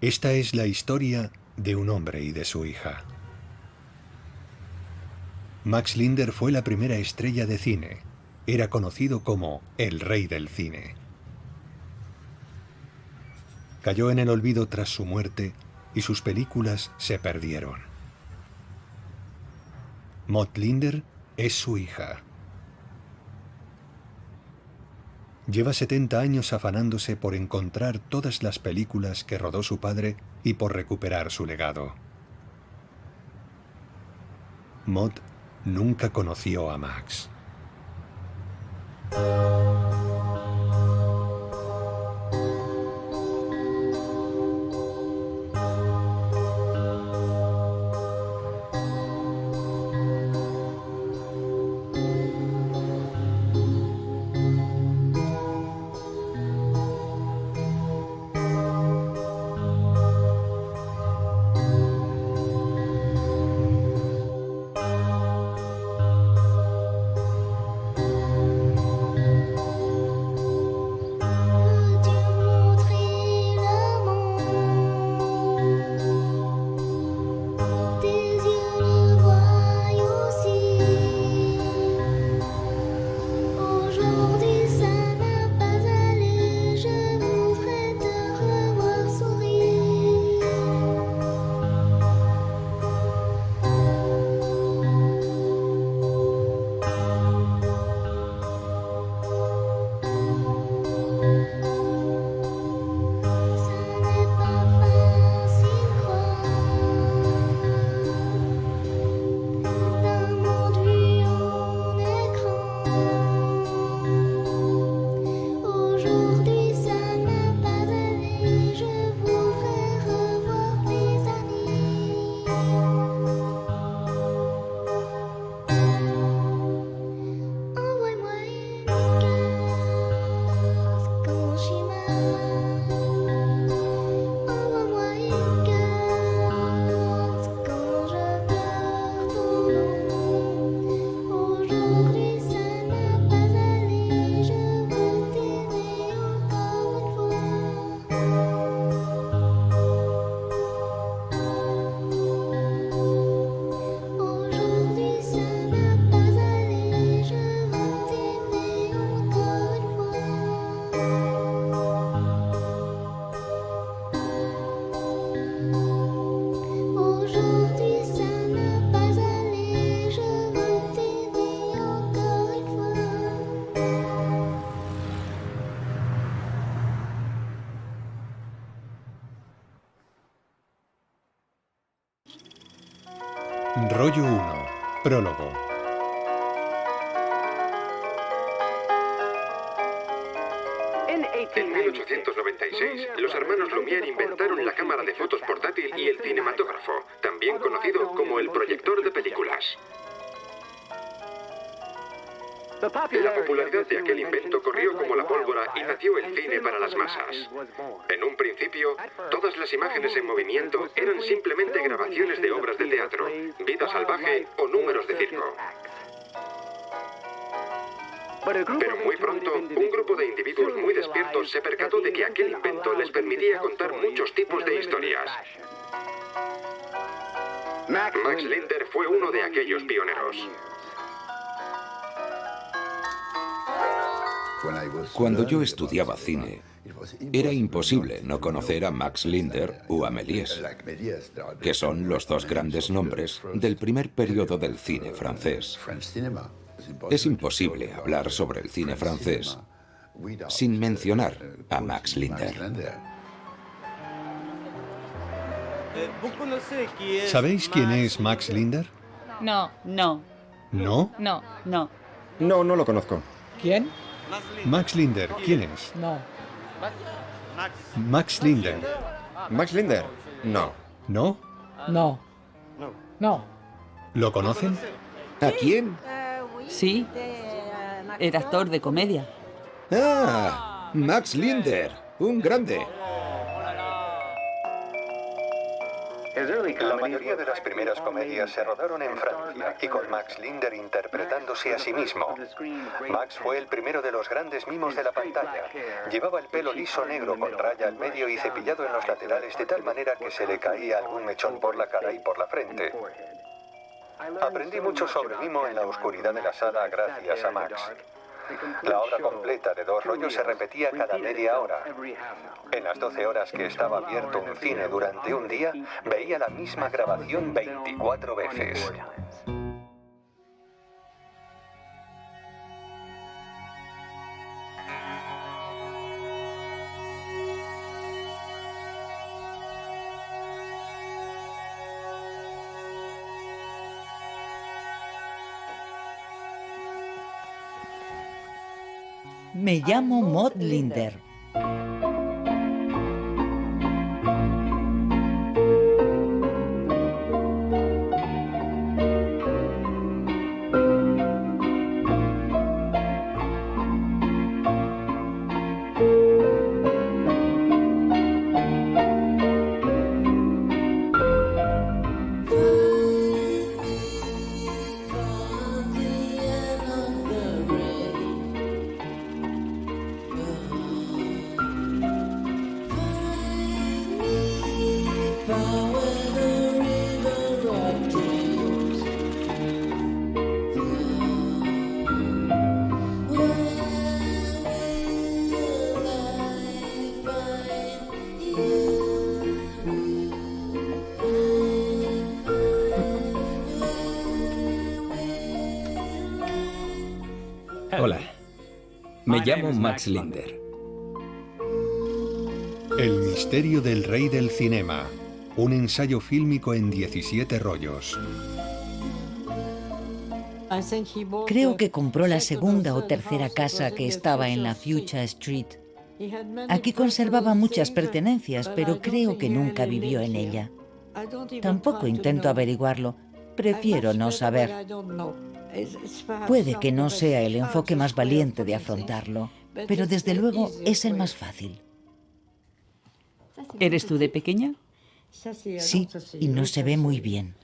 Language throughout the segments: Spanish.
Esta es la historia de un hombre y de su hija. Max Linder fue la primera estrella de cine. Era conocido como el rey del cine. Cayó en el olvido tras su muerte y sus películas se perdieron. Maud Linder es su hija. Lleva 70 años afanándose por encontrar todas las películas que rodó su padre y por recuperar su legado. Maud nunca conoció a Max. Rollo 1. Prólogo. En 1896, los hermanos Lumière inventaron la cámara de fotos portátil y el cinematógrafo, también conocido como el proyector de películas. La popularidad de aquel invento corrió como la pólvora y nació el cine para las masas. En un principio, todas las imágenes en movimiento eran simplemente grabaciones de obras de teatro, vida salvaje o números de circo. Pero muy pronto, un grupo de individuos muy despiertos se percató de que aquel invento les permitía contar muchos tipos de historias. Max Linder fue uno de aquellos pioneros. Cuando yo estudiaba cine, era imposible no conocer a Max Linder o a Méliès, que son los dos grandes nombres del primer periodo del cine francés. Es imposible hablar sobre el cine francés sin mencionar a Max Linder. ¿Sabéis quién es Max Linder? No. ¿No? No. No, no lo conozco. ¿Quién? Max Linder, ¿quién es? No. Max Linder. ¿Max Linder? No. ¿No? No. No. ¿Lo conocen? ¿A quién? Sí. Era actor de comedia. ¡Ah! Max Linder, un grande. La mayoría de las primeras comedias se rodaron en Francia y con Max Linder interpretándose a sí mismo. Max fue el primero de los grandes mimos de la pantalla. Llevaba el pelo liso negro con raya al medio y cepillado en los laterales de tal manera que se le caía algún mechón por la cara y por la frente. Aprendí mucho sobre mimo en la oscuridad de la sala gracias a Max. La obra completa de 2 rollos se repetía cada media hora. En las 12 horas que estaba abierto un cine durante un día, veía la misma grabación 24 veces. Me llamo Maud Linder. Hola, me llamo Max Linder. El misterio del rey del cinema. Un ensayo fílmico en 17 rollos. Creo que compró la segunda o tercera casa que estaba en la Fuchsia Street. Aquí conservaba muchas pertenencias, pero creo que nunca vivió en ella. Tampoco intento averiguarlo. Prefiero no saber. Puede que no sea el enfoque más valiente de afrontarlo, pero desde luego es el más fácil. ¿Eres tú de pequeña? Sí, y no se ve muy bien.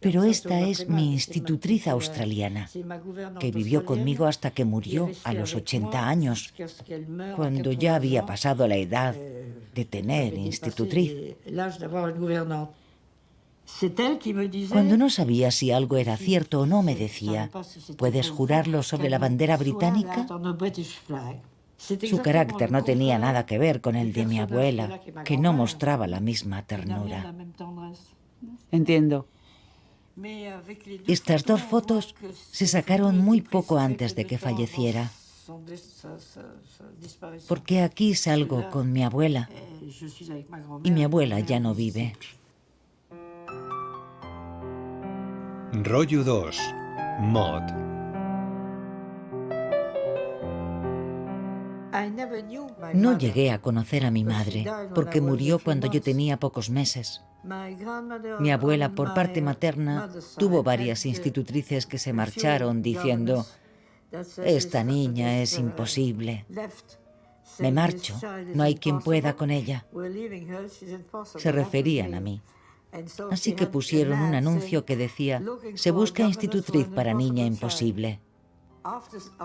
Pero esta es mi institutriz australiana, que vivió conmigo hasta que murió a los 80 años, cuando ya había pasado la edad de tener institutriz. Cuando no sabía si algo era cierto o no, me decía: ¿puedes jurarlo sobre la bandera británica? Su carácter no tenía nada que ver con el de mi abuela, que no mostraba la misma ternura. Entiendo. Estas 2 fotos se sacaron muy poco antes de que falleciera, porque aquí salgo con mi abuela y mi abuela ya no vive. Rollo 2. Maud. No llegué a conocer a mi madre, porque murió cuando yo tenía pocos meses. Mi abuela, por parte materna, tuvo varias institutrices que se marcharon diciendo: esta niña es imposible. Me marcho, no hay quien pueda con ella. Se referían a mí. Así que pusieron un anuncio que decía: se busca institutriz para niña imposible.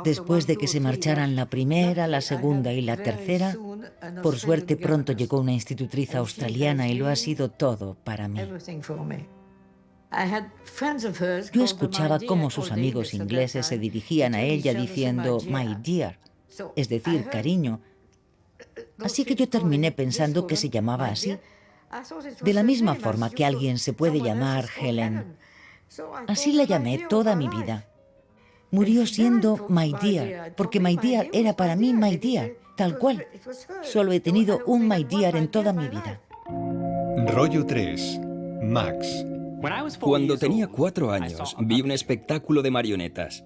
Después de que se marcharan la primera, la segunda y la tercera, por suerte pronto llegó una institutriz australiana y lo ha sido todo para mí. Yo escuchaba cómo sus amigos ingleses se dirigían a ella diciendo "my dear", es decir, cariño. Así que yo terminé pensando que se llamaba así, de la misma forma que alguien se puede llamar Helen. Así la llamé toda mi vida. Murió siendo my dear, porque my dear era para mí my dear, tal cual. Solo he tenido un my dear en toda mi vida. Rollo 3. Max. Cuando tenía 4 años, vi un espectáculo de marionetas.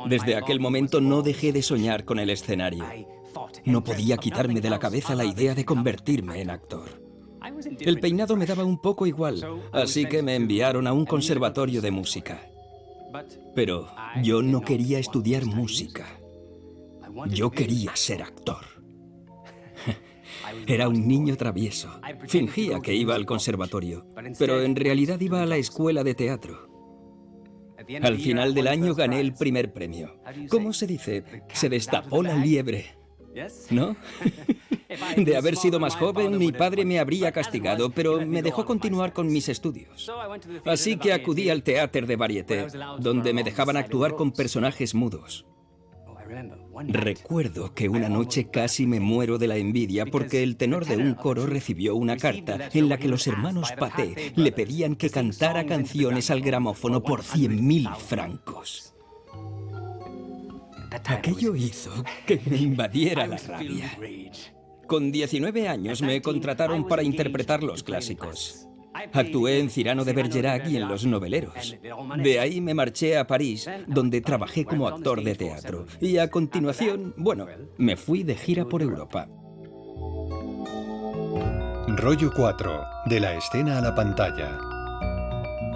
Desde aquel momento no dejé de soñar con el escenario. No podía quitarme de la cabeza la idea de convertirme en actor. El peinado me daba un poco igual, así que me enviaron a un conservatorio de música. Pero yo no quería estudiar música. Yo quería ser actor. Era un niño travieso. Fingía que iba al conservatorio, pero en realidad iba a la escuela de teatro. Al final del año gané el primer premio. ¿Cómo se dice? Se destapó la liebre, ¿no? De haber sido más joven, mi padre me habría castigado, pero me dejó continuar con mis estudios. Así que acudí al Théâtre de Variété, donde me dejaban actuar con personajes mudos. Recuerdo que una noche casi me muero de la envidia porque el tenor de un coro recibió una carta en la que los hermanos Pathé le pedían que cantara canciones al gramófono por 100.000 francos. Aquello hizo que me invadiera la rabia. Con 19 años me contrataron para interpretar los clásicos. Actué en Cyrano de Bergerac y en Los Noveleros. De ahí me marché a París, donde trabajé como actor de teatro. Y a continuación, me fui de gira por Europa. Rollo 4, de la escena a la pantalla.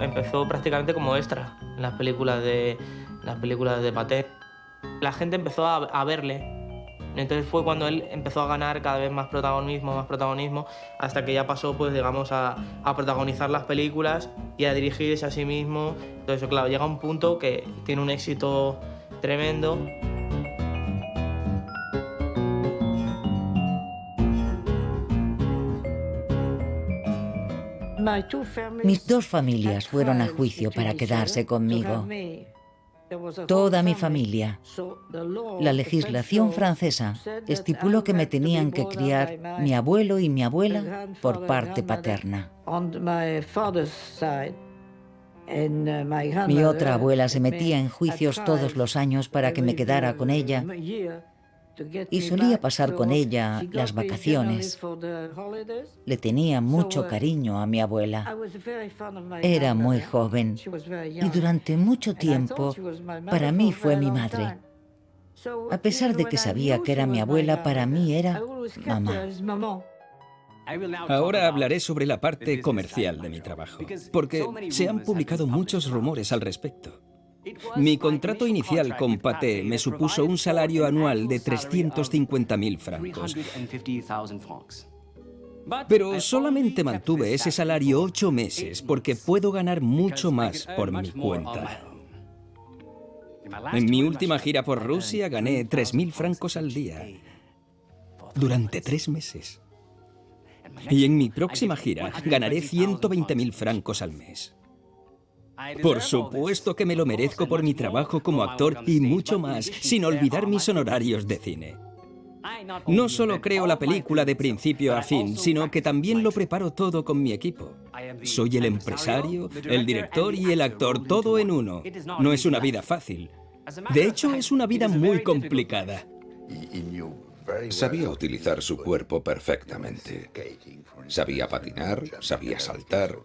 Empezó prácticamente como extra en las películas de Pathé. La gente empezó a verle. Entonces fue cuando él empezó a ganar cada vez más protagonismo, hasta que ya pasó, pues digamos, a protagonizar las películas y a dirigirse a sí mismo. Entonces, claro, llega un punto que tiene un éxito tremendo. Mis dos familias fueron a juicio para quedarse conmigo. Toda mi familia. La legislación francesa estipuló que me tenían que criar mi abuelo y mi abuela por parte paterna. Mi otra abuela se metía en juicios todos los años para que me quedara con ella y solía pasar con ella las vacaciones. Le tenía mucho cariño a mi abuela. Era muy joven y durante mucho tiempo para mí fue mi madre. A pesar de que sabía que era mi abuela, para mí era mamá. Ahora hablaré sobre la parte comercial de mi trabajo, porque se han publicado muchos rumores al respecto. Mi contrato inicial con Pathé me supuso un salario anual de 350.000 francos. Pero solamente mantuve ese salario 8 meses porque puedo ganar mucho más por mi cuenta. En mi última gira por Rusia gané 3.000 francos al día durante 3 meses. Y en mi próxima gira ganaré 120.000 francos al mes. Por supuesto que me lo merezco por mi trabajo como actor y mucho más, sin olvidar mis honorarios de cine. No solo creo la película de principio a fin, sino que también lo preparo todo con mi equipo. Soy el empresario, el director y el actor, todo en uno. No es una vida fácil. De hecho, es una vida muy complicada. Sabía utilizar su cuerpo perfectamente. Sabía patinar, sabía saltar,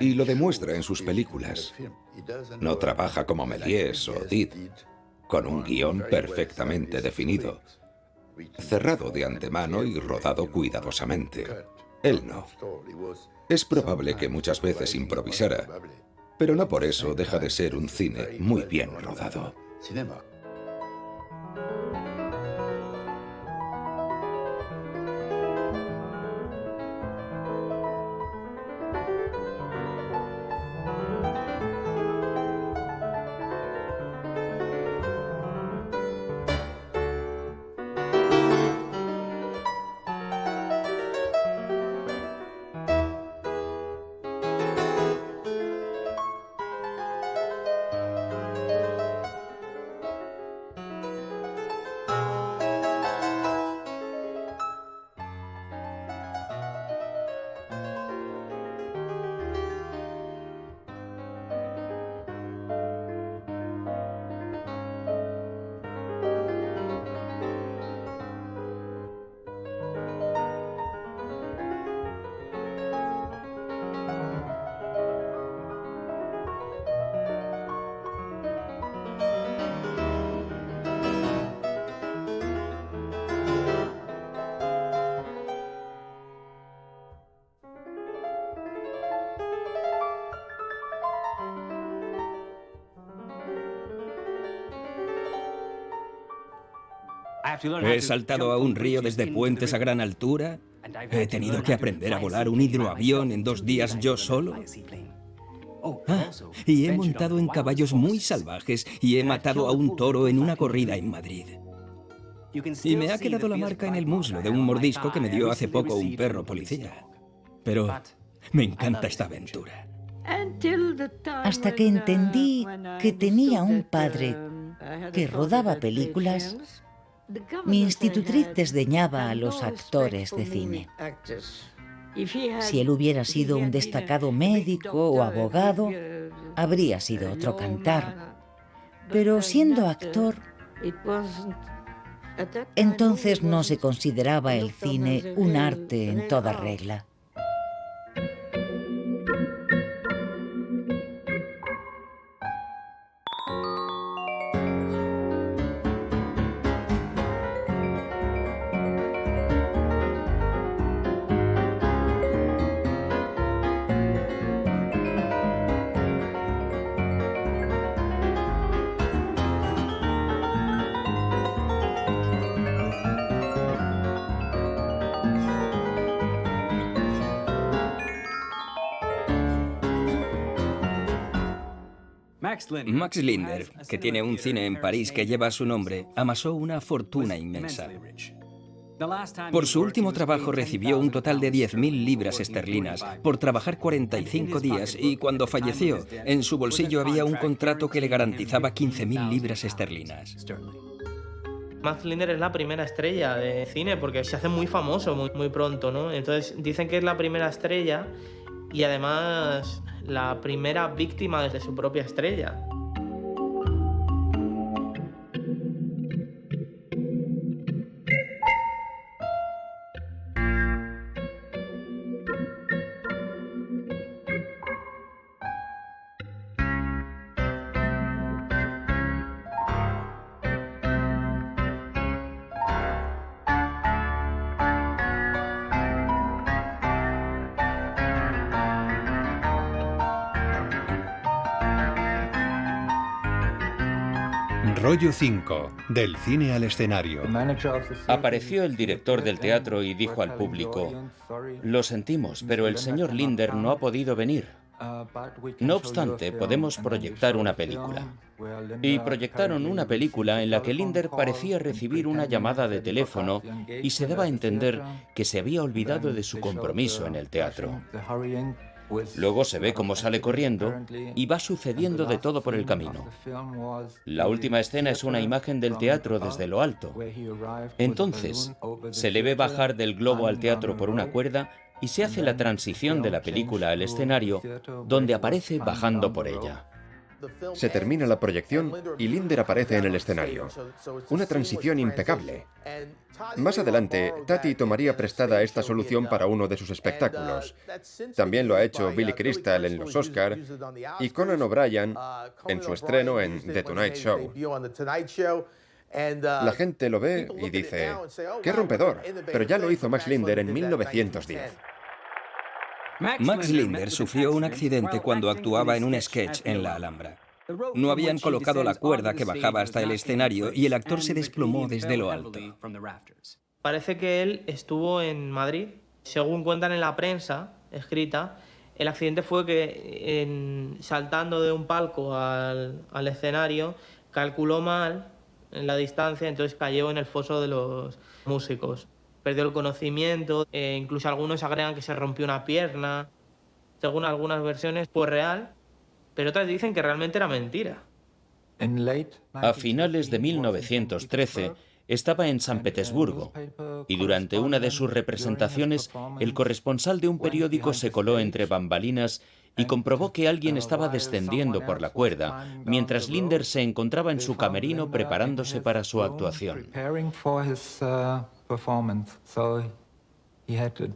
y lo demuestra en sus películas. No trabaja como Méliès o Did, con un guión perfectamente definido, cerrado de antemano y rodado cuidadosamente. Él no. Es probable que muchas veces improvisara, pero no por eso deja de ser un cine muy bien rodado. He saltado a un río desde puentes a gran altura. He tenido que aprender a volar un hidroavión en 2 días yo solo. Y he montado en caballos muy salvajes y he matado a un toro en una corrida en Madrid. Y me ha quedado la marca en el muslo de un mordisco que me dio hace poco un perro policía. Pero me encanta esta aventura. Hasta que entendí que tenía un padre que rodaba películas, mi institutriz desdeñaba a los actores de cine. Si él hubiera sido un destacado médico o abogado, habría sido otro cantar. Pero siendo actor, entonces no se consideraba el cine un arte en toda regla. Max Linder, que tiene un cine en París que lleva su nombre, amasó una fortuna inmensa. Por su último trabajo recibió un total de 10.000 libras esterlinas por trabajar 45 días y cuando falleció, en su bolsillo había un contrato que le garantizaba 15.000 libras esterlinas. Max Linder es la primera estrella de cine porque se hace muy famoso muy pronto, ¿no? Entonces dicen que es la primera estrella y además la primera víctima de su propia estrella. Rollo 5, del cine al escenario. Apareció el director del teatro y dijo al público: "Lo sentimos, pero el señor Linder no ha podido venir. No obstante, podemos proyectar una película". Y proyectaron una película en la que Linder parecía recibir una llamada de teléfono y se daba a entender que se había olvidado de su compromiso en el teatro. Luego se ve cómo sale corriendo y va sucediendo de todo por el camino. La última escena es una imagen del teatro desde lo alto. Entonces, se le ve bajar del globo al teatro por una cuerda y se hace la transición de la película al escenario, donde aparece bajando por ella. Se termina la proyección y Linder aparece en el escenario. Una transición impecable. Más adelante, Tati tomaría prestada esta solución para uno de sus espectáculos. También lo ha hecho Billy Crystal en los Oscar y Conan O'Brien en su estreno en The Tonight Show. La gente lo ve y dice: ¡qué rompedor! Pero ya lo hizo Max Linder en 1910. Max Linder sufrió un accidente cuando actuaba en un sketch en la Alhambra. No habían colocado la cuerda que bajaba hasta el escenario y el actor se desplomó desde lo alto. Parece que él estuvo en Madrid. Según cuentan en la prensa escrita, el accidente fue que saltando de un palco al escenario calculó mal en la distancia, entonces cayó en el foso de los músicos. Perdió el conocimiento, incluso algunos agregan que se rompió una pierna. Según algunas versiones fue real, pero otras dicen que realmente era mentira. A finales de 1913 estaba en San Petersburgo y durante una de sus representaciones el corresponsal de un periódico se coló entre bambalinas y comprobó que alguien estaba descendiendo por la cuerda mientras Linder se encontraba en su camerino preparándose para su actuación.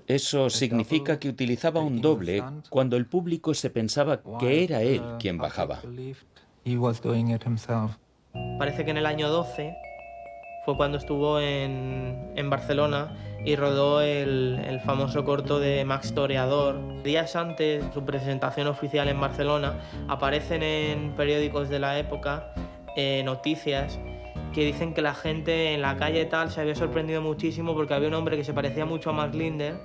Eso significa que utilizaba un doble cuando el público se pensaba que era él quien bajaba. Parece que en el año 12 fue cuando estuvo en Barcelona y rodó el famoso corto de Max Toreador. Días antes de su presentación oficial en Barcelona aparecen en periódicos de la época noticias que dicen que la gente en la calle tal se había sorprendido muchísimo porque había un hombre que se parecía mucho a Max Linder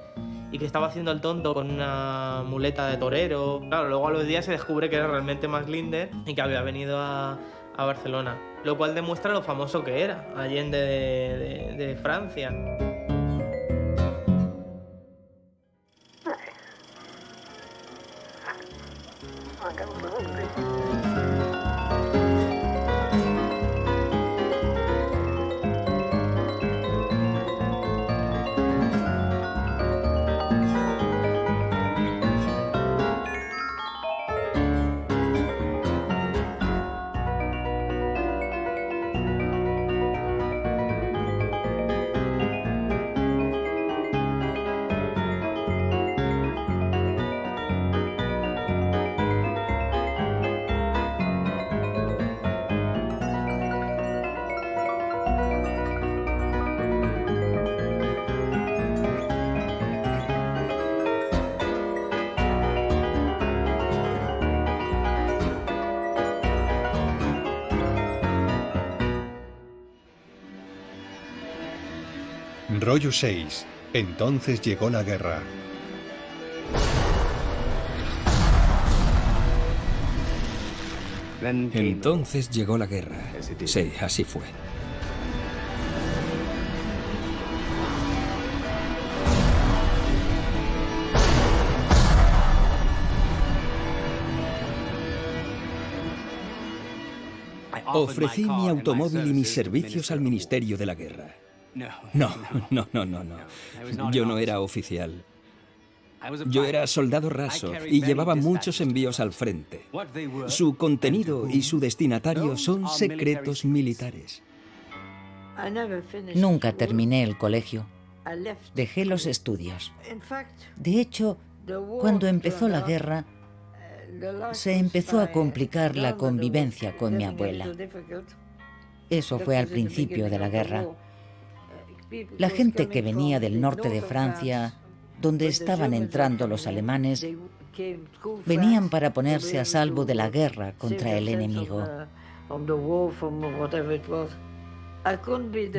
y que estaba haciendo el tonto con una muleta de torero. Claro, luego a los días se descubre que era realmente Max Linder y que había venido a Barcelona, lo cual demuestra lo famoso que era Allende de Francia. Rollo 6. Entonces llegó la guerra. Entonces llegó la guerra. Sí, así fue. Ofrecí mi automóvil y mis servicios al Ministerio de la Guerra. No. Yo no era oficial. Yo era soldado raso y llevaba muchos envíos al frente. Su contenido y su destinatario son secretos militares. Nunca terminé el colegio. Dejé los estudios. De hecho, cuando empezó la guerra, se empezó a complicar la convivencia con mi abuela. Eso fue al principio de la guerra. La gente que venía del norte de Francia, donde estaban entrando los alemanes, venían para ponerse a salvo de la guerra contra el enemigo.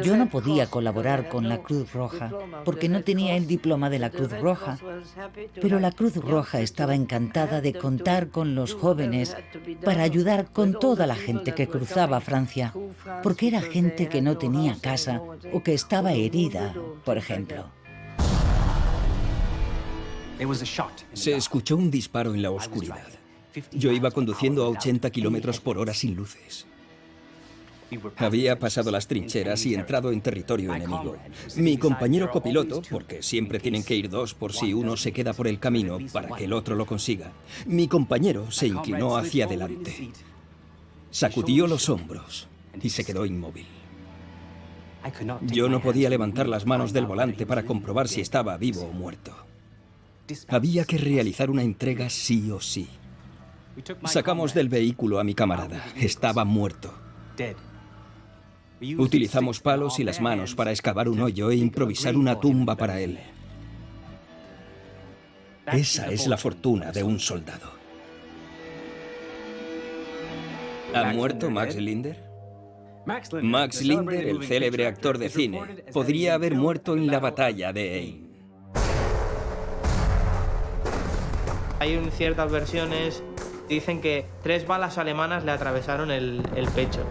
Yo no podía colaborar con la Cruz Roja porque no tenía el diploma de la Cruz Roja, pero la Cruz Roja estaba encantada de contar con los jóvenes para ayudar con toda la gente que cruzaba Francia, porque era gente que no tenía casa o que estaba herida, por ejemplo. Se escuchó un disparo en la oscuridad. Yo iba conduciendo a 80 kilómetros por hora sin luces. Había pasado las trincheras y entrado en territorio enemigo. Mi compañero copiloto, porque siempre tienen que ir dos por si uno se queda por el camino para que el otro lo consiga, mi compañero se inclinó hacia adelante, sacudió los hombros y se quedó inmóvil. Yo no podía levantar las manos del volante para comprobar si estaba vivo o muerto. Había que realizar una entrega sí o sí. Sacamos del vehículo a mi camarada. Estaba muerto. Utilizamos palos y las manos para excavar un hoyo e improvisar una tumba para él. Esa es la fortuna de un soldado. ¿Ha muerto Max Linder? Max Linder, el célebre actor de cine, podría haber muerto en la batalla de Aisne. Hay ciertas versiones que dicen que 3 balas alemanas le atravesaron el pecho.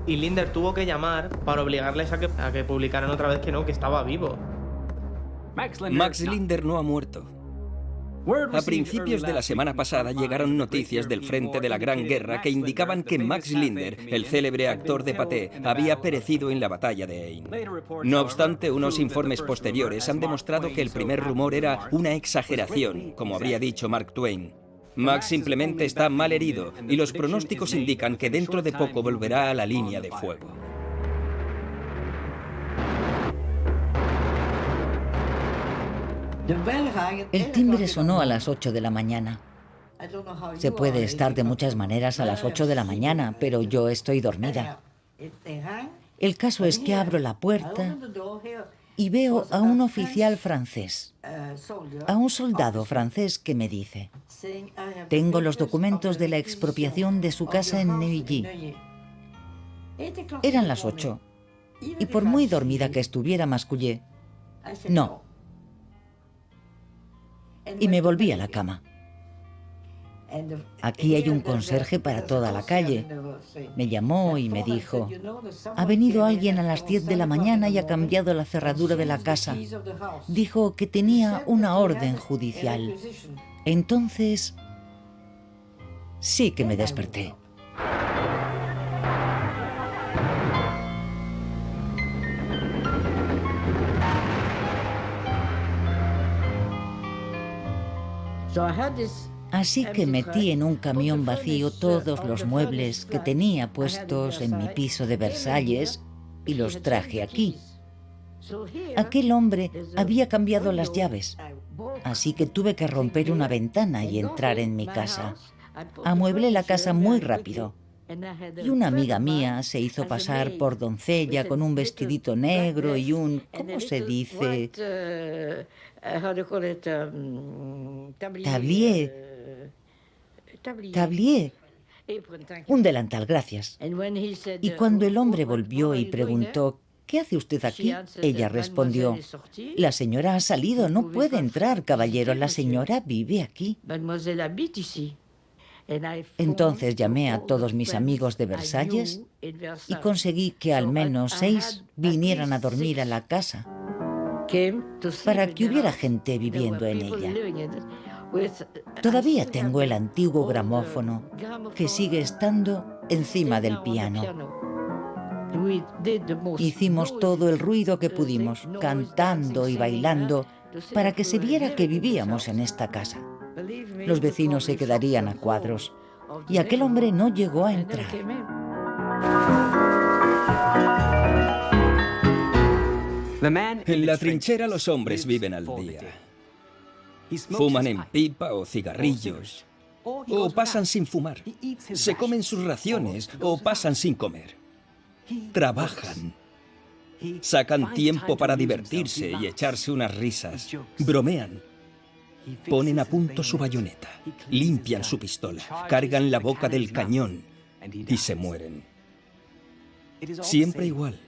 Y Linder tuvo que llamar para obligarles a que publicaran otra vez que no, que estaba vivo. Max Linder no ha muerto. A principios de la semana pasada llegaron noticias del frente de la Gran Guerra que indicaban que Max Linder, el célebre actor de Pathé, había perecido en la batalla de Aisne. No obstante, unos informes posteriores han demostrado que el primer rumor era una exageración, como habría dicho Mark Twain. Max simplemente está mal herido y los pronósticos indican que dentro de poco volverá a la línea de fuego. El timbre sonó a las 8 de la mañana. Se puede estar de muchas maneras a las 8 de la mañana, pero yo estoy dormida. El caso es que abro la puerta y veo a un oficial francés, a un soldado francés que me dice: tengo los documentos de la expropiación de su casa en Neuilly. Eran las 8. Y por muy dormida que estuviera, mascullé: no. Y me volví a la cama. Aquí hay un conserje para toda la calle. Me llamó y me dijo: ha venido alguien a las 10 de la mañana y ha cambiado la cerradura de la casa. Dijo que tenía una orden judicial. Entonces, sí que me desperté. Así que metí en un camión vacío todos los muebles que tenía puestos en mi piso de Versalles y los traje aquí. Aquel hombre había cambiado las llaves, así que tuve que romper una ventana y entrar en mi casa. Amueblé la casa muy rápido. Y una amiga mía se hizo pasar por doncella con un vestidito negro y un, ¿cómo se dice? Tablier. Un delantal, gracias. Y cuando el hombre volvió y preguntó: ¿qué hace usted aquí?, ella respondió: la señora ha salido, no puede entrar, caballero, la señora vive aquí. Entonces llamé a todos mis amigos de Versalles y conseguí que al menos 6 vinieran a dormir a la casa, para que hubiera gente viviendo en ella. Todavía tengo el antiguo gramófono, que sigue estando encima del piano. Hicimos todo el ruido que pudimos, cantando y bailando, para que se viera que vivíamos en esta casa. Los vecinos se quedarían a cuadros, y aquel hombre no llegó a entrar. En la trinchera los hombres viven al día. Fuman en pipa o cigarrillos, o pasan sin fumar. Se comen sus raciones o pasan sin comer. Trabajan. Sacan tiempo para divertirse y echarse unas risas. Bromean. Ponen a punto su bayoneta, limpian su pistola, cargan la boca del cañón y se mueren. Siempre igual.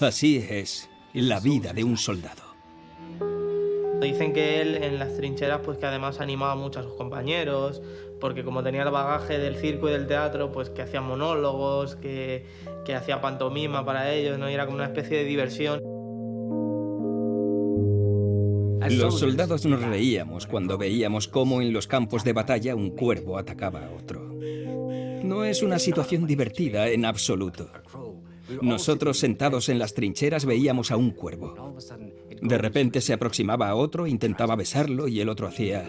Así es la vida de un soldado. Dicen que él en las trincheras, pues que además animaba mucho a sus compañeros, porque como tenía el bagaje del circo y del teatro, pues que hacía monólogos, que hacía pantomima para ellos, ¿no? Y era como una especie de diversión. Los soldados nos reíamos cuando veíamos cómo en los campos de batalla un cuervo atacaba a otro. No es una situación divertida en absoluto. Nosotros sentados en las trincheras veíamos a un cuervo. De repente se aproximaba a otro, intentaba besarlo y el otro hacía...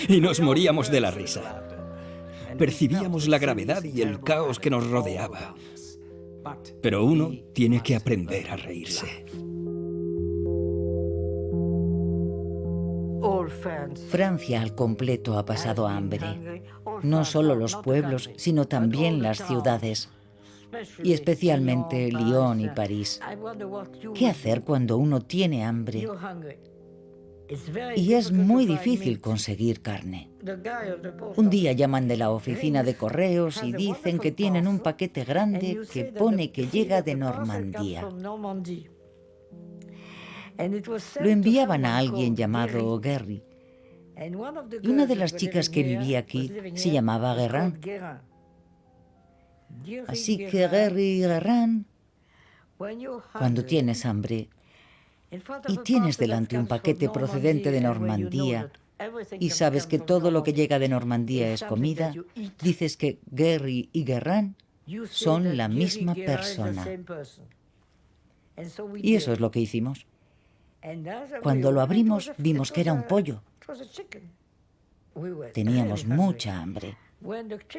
y nos moríamos de la risa. Percibíamos la gravedad y el caos que nos rodeaba. Pero uno tiene que aprender a reírse. Francia al completo ha pasado hambre. No solo los pueblos, sino también las ciudades. Y especialmente Lyon y París. ¿Qué hacer cuando uno tiene hambre? Y es muy difícil conseguir carne. Un día llaman de la oficina de correos y dicen que tienen un paquete grande que pone que llega de Normandía. Lo enviaban a alguien llamado Guerry. Y una de las chicas que vivía aquí se llamaba Guerrin. Así que Guerry y Guerrin, cuando tienes hambre y tienes delante un paquete procedente de Normandía y sabes que todo lo que llega de Normandía es comida, dices que Guerry y Guerrin son la misma persona. Y eso es lo que hicimos. Cuando lo abrimos, vimos que era un pollo. Teníamos mucha hambre.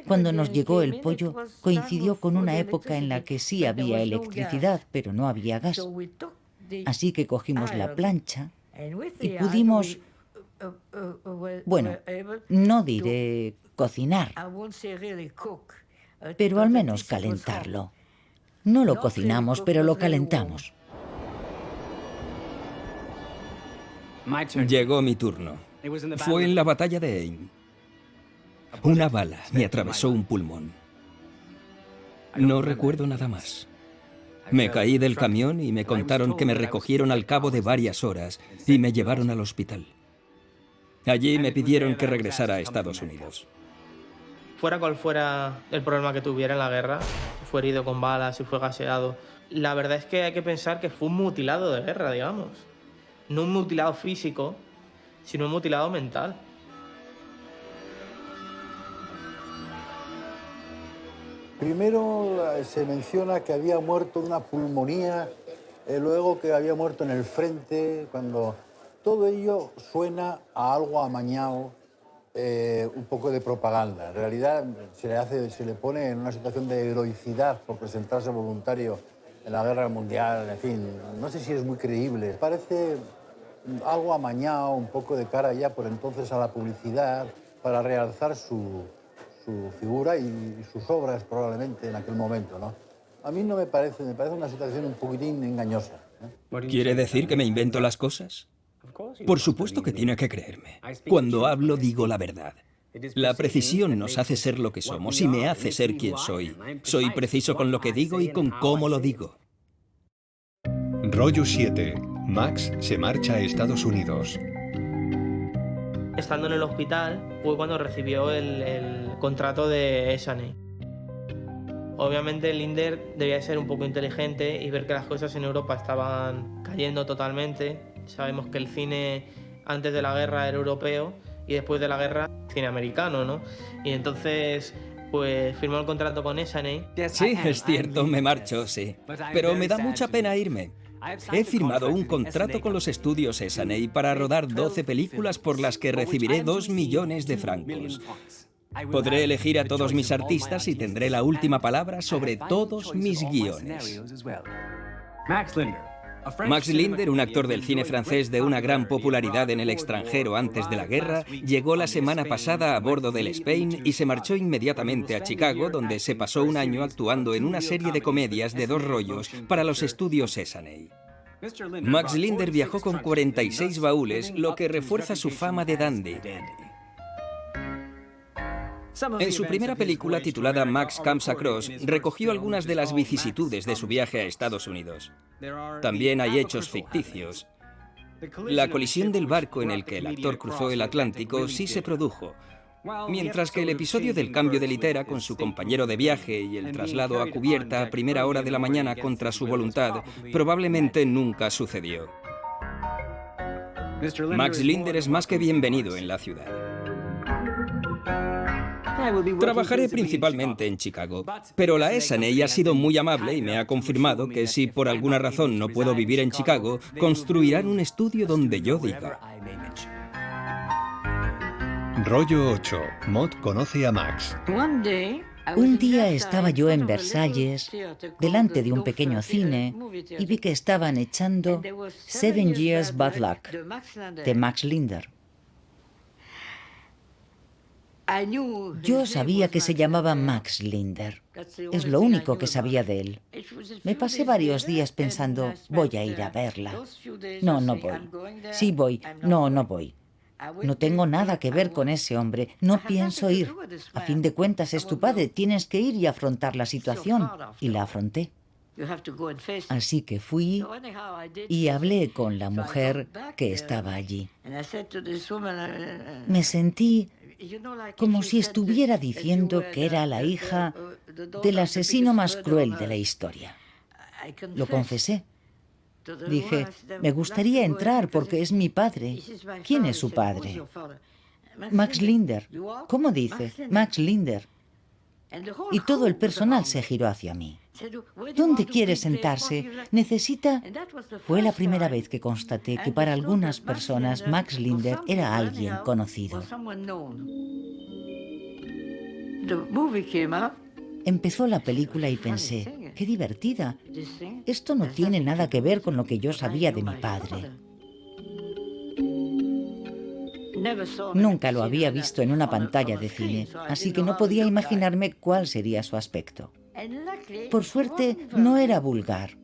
Cuando nos llegó el pollo, coincidió con una época en la que sí había electricidad, pero no había gas. Así que cogimos la plancha y pudimos, bueno, no diré cocinar, pero al menos calentarlo. No lo cocinamos, pero lo calentamos. Llegó mi turno. Fue en la batalla de Aisne. Una bala me atravesó un pulmón. No recuerdo nada más. Me caí del camión y me contaron que me recogieron al cabo de varias horas y me llevaron al hospital. Allí me pidieron que regresara a Estados Unidos. Fuera cual fuera el problema que tuviera en la guerra, si fue herido con balas, si fue gaseado, la verdad es que hay que pensar que fue un mutilado de guerra, digamos. No un mutilado físico, sino un mutilado mental. Primero se menciona que había muerto de una pulmonía, luego que había muerto en el frente, cuando todo ello suena a algo amañado, un poco de propaganda. En realidad se le pone en una situación de heroicidad por presentarse voluntario en la guerra mundial, en fin, no sé si es muy creíble. Parece algo amañado, un poco de cara ya por entonces a la publicidad, para realzar su figura y sus obras probablemente en aquel momento, ¿no? A mí no me parece una situación un poquitín engañosa, ¿eh? ¿Quiere decir que me invento las cosas? Por supuesto que tiene que creerme. Cuando hablo digo la verdad. La precisión nos hace ser lo que somos y me hace ser quien soy. Soy preciso con lo que digo y con cómo lo digo. Rollo 7. Max se marcha a Estados Unidos. Estando en el hospital fue cuando recibió el contrato de Essanay. Obviamente Linder debía ser un poco inteligente y ver que las cosas en Europa estaban cayendo totalmente. Sabemos que el cine antes de la guerra era europeo y después de la guerra cine americano, ¿no? Y entonces pues firmó el contrato con Essanay. Sí, es cierto, me marcho, sí. Pero me da mucha pena irme. He firmado un contrato con los estudios Essanay para rodar 12 películas por las que recibiré 2 millones de francos. Podré elegir a todos mis artistas y tendré la última palabra sobre todos mis guiones. Max Linder, un actor del cine francés de una gran popularidad en el extranjero antes de la guerra, llegó la semana pasada a bordo del Spain y se marchó inmediatamente a Chicago, donde se pasó un año actuando en una serie de comedias de 2 rollos para los estudios Essanay. Max Linder viajó con 46 baúles, lo que refuerza su fama de dandy. En su primera película, titulada Max Comes Across, recogió algunas de las vicisitudes de su viaje a Estados Unidos. También hay hechos ficticios. La colisión del barco en el que el actor cruzó el Atlántico sí se produjo, mientras que el episodio del cambio de litera con su compañero de viaje y el traslado a cubierta a primera hora de la mañana contra su voluntad probablemente nunca sucedió. Max Linder es más que bienvenido en la ciudad. Trabajaré principalmente en Chicago, pero la Essanay ha sido muy amable y me ha confirmado que si por alguna razón no puedo vivir en Chicago, construirán un estudio donde yo diga. Rollo 8. Maud conoce a Max. Un día estaba yo en Versalles, delante de un pequeño cine, y vi que estaban echando 7 Years Bad Luck, de Max Linder. Yo sabía que se llamaba Max Linder. Es lo único que sabía de él. Me pasé varios días pensando, voy a ir a verla. No, no voy. Sí voy. No, no voy. No tengo nada que ver con ese hombre. No pienso ir. A fin de cuentas es tu padre. Tienes que ir y afrontar la situación. Y la afronté. Así que fui y hablé con la mujer que estaba allí. Me sentí como si estuviera diciendo que era la hija del asesino más cruel de la historia. Lo confesé. Dije, me gustaría entrar porque es mi padre. ¿Quién es su padre? Max Linder. ¿Cómo dice? Max Linder. Y todo el personal se giró hacia mí. ¿Dónde quiere sentarse? Necesita... Fue la primera vez que constaté que para algunas personas Max Linder era alguien conocido. Empezó la película y pensé, qué divertida. Esto no tiene nada que ver con lo que yo sabía de mi padre. Nunca lo había visto en una pantalla de cine, así que no podía imaginarme cuál sería su aspecto. Por suerte, no era vulgar.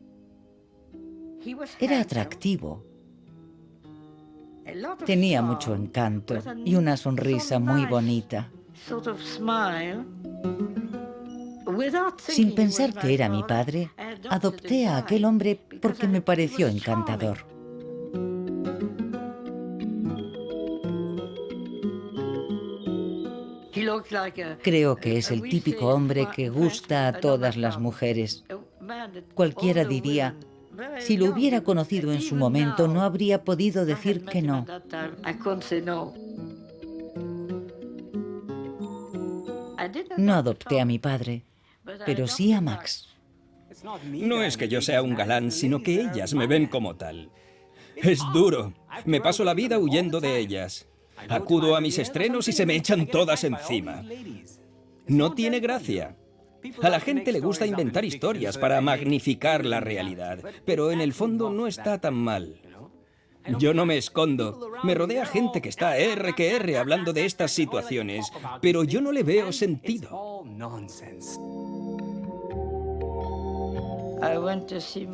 Era atractivo. Tenía mucho encanto y una sonrisa muy bonita. Sin pensar que era mi padre, adopté a aquel hombre porque me pareció encantador. Creo que es el típico hombre que gusta a todas las mujeres. Cualquiera diría, si lo hubiera conocido en su momento, no habría podido decir que no. No adopté a mi padre, pero sí a Max. No es que yo sea un galán, sino que ellas me ven como tal. Es duro. Me paso la vida huyendo de ellas. Acudo a mis estrenos y se me echan todas encima. No tiene gracia. A la gente le gusta inventar historias para magnificar la realidad, pero en el fondo no está tan mal. Yo no me escondo. Me rodea gente que está R que R hablando de estas situaciones, pero yo no le veo sentido.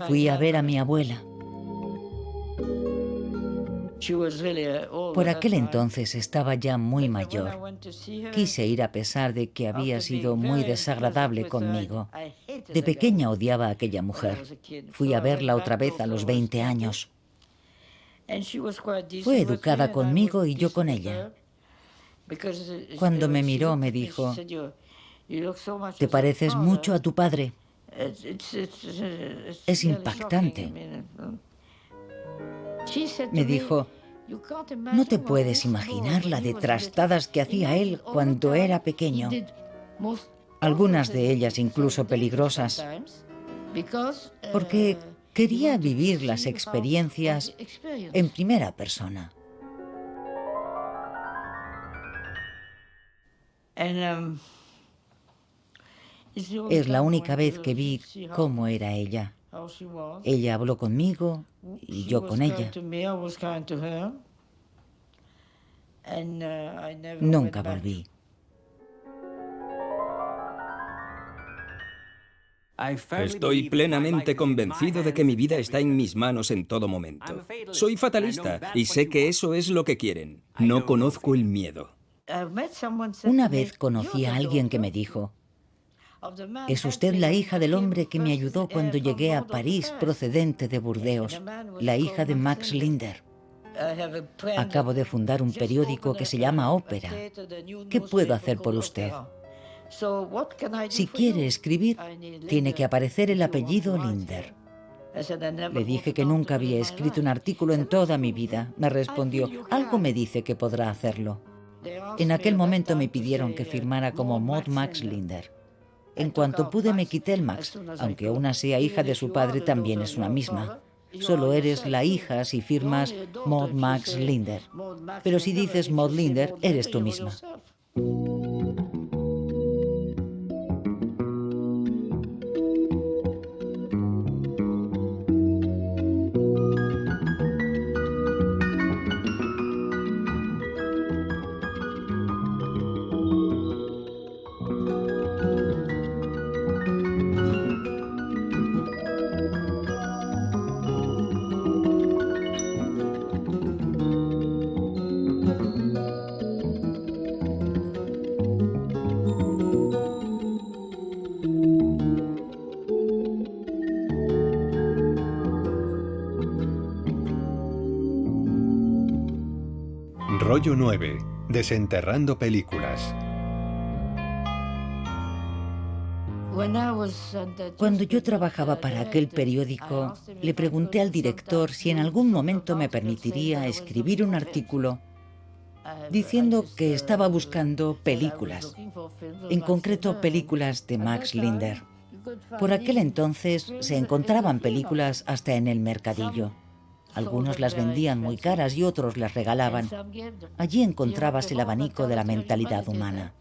Fui a ver a mi abuela. Por aquel entonces estaba ya muy mayor. Quise ir a pesar de que había sido muy desagradable conmigo. De pequeña odiaba a aquella mujer. Fui a verla otra vez a los 20 años. Fue educada conmigo y yo con ella. Cuando me miró me dijo, «Te pareces mucho a tu padre». Es impactante. Me dijo, no te puedes imaginar la de trastadas que hacía él cuando era pequeño. Algunas de ellas incluso peligrosas, porque quería vivir las experiencias en primera persona. Es la única vez que vi cómo era ella. Ella habló conmigo y yo con ella. Nunca volví. Estoy plenamente convencido de que mi vida está en mis manos en todo momento. Soy fatalista y sé que eso es lo que quieren. No conozco el miedo. Una vez conocí a alguien que me dijo, «Es usted la hija del hombre que me ayudó cuando llegué a París procedente de Burdeos, la hija de Max Linder. Acabo de fundar un periódico que se llama Ópera. ¿Qué puedo hacer por usted? Si quiere escribir, tiene que aparecer el apellido Linder». Le dije que nunca había escrito un artículo en toda mi vida. Me respondió, «Algo me dice que podrá hacerlo». En aquel momento me pidieron que firmara como Maud Max Linder. En cuanto pude me quité el Max, aunque una sea hija de su padre también es una misma. Solo eres la hija si firmas Maud Max Linder. Pero si dices Maud Linder, eres tú misma. Rollo 9. Desenterrando películas. Cuando yo trabajaba para aquel periódico, le pregunté al director si en algún momento me permitiría escribir un artículo diciendo que estaba buscando películas, en concreto películas de Max Linder. Por aquel entonces se encontraban películas hasta en el mercadillo. Algunos las vendían muy caras y otros las regalaban. Allí encontrabas el abanico de la mentalidad humana.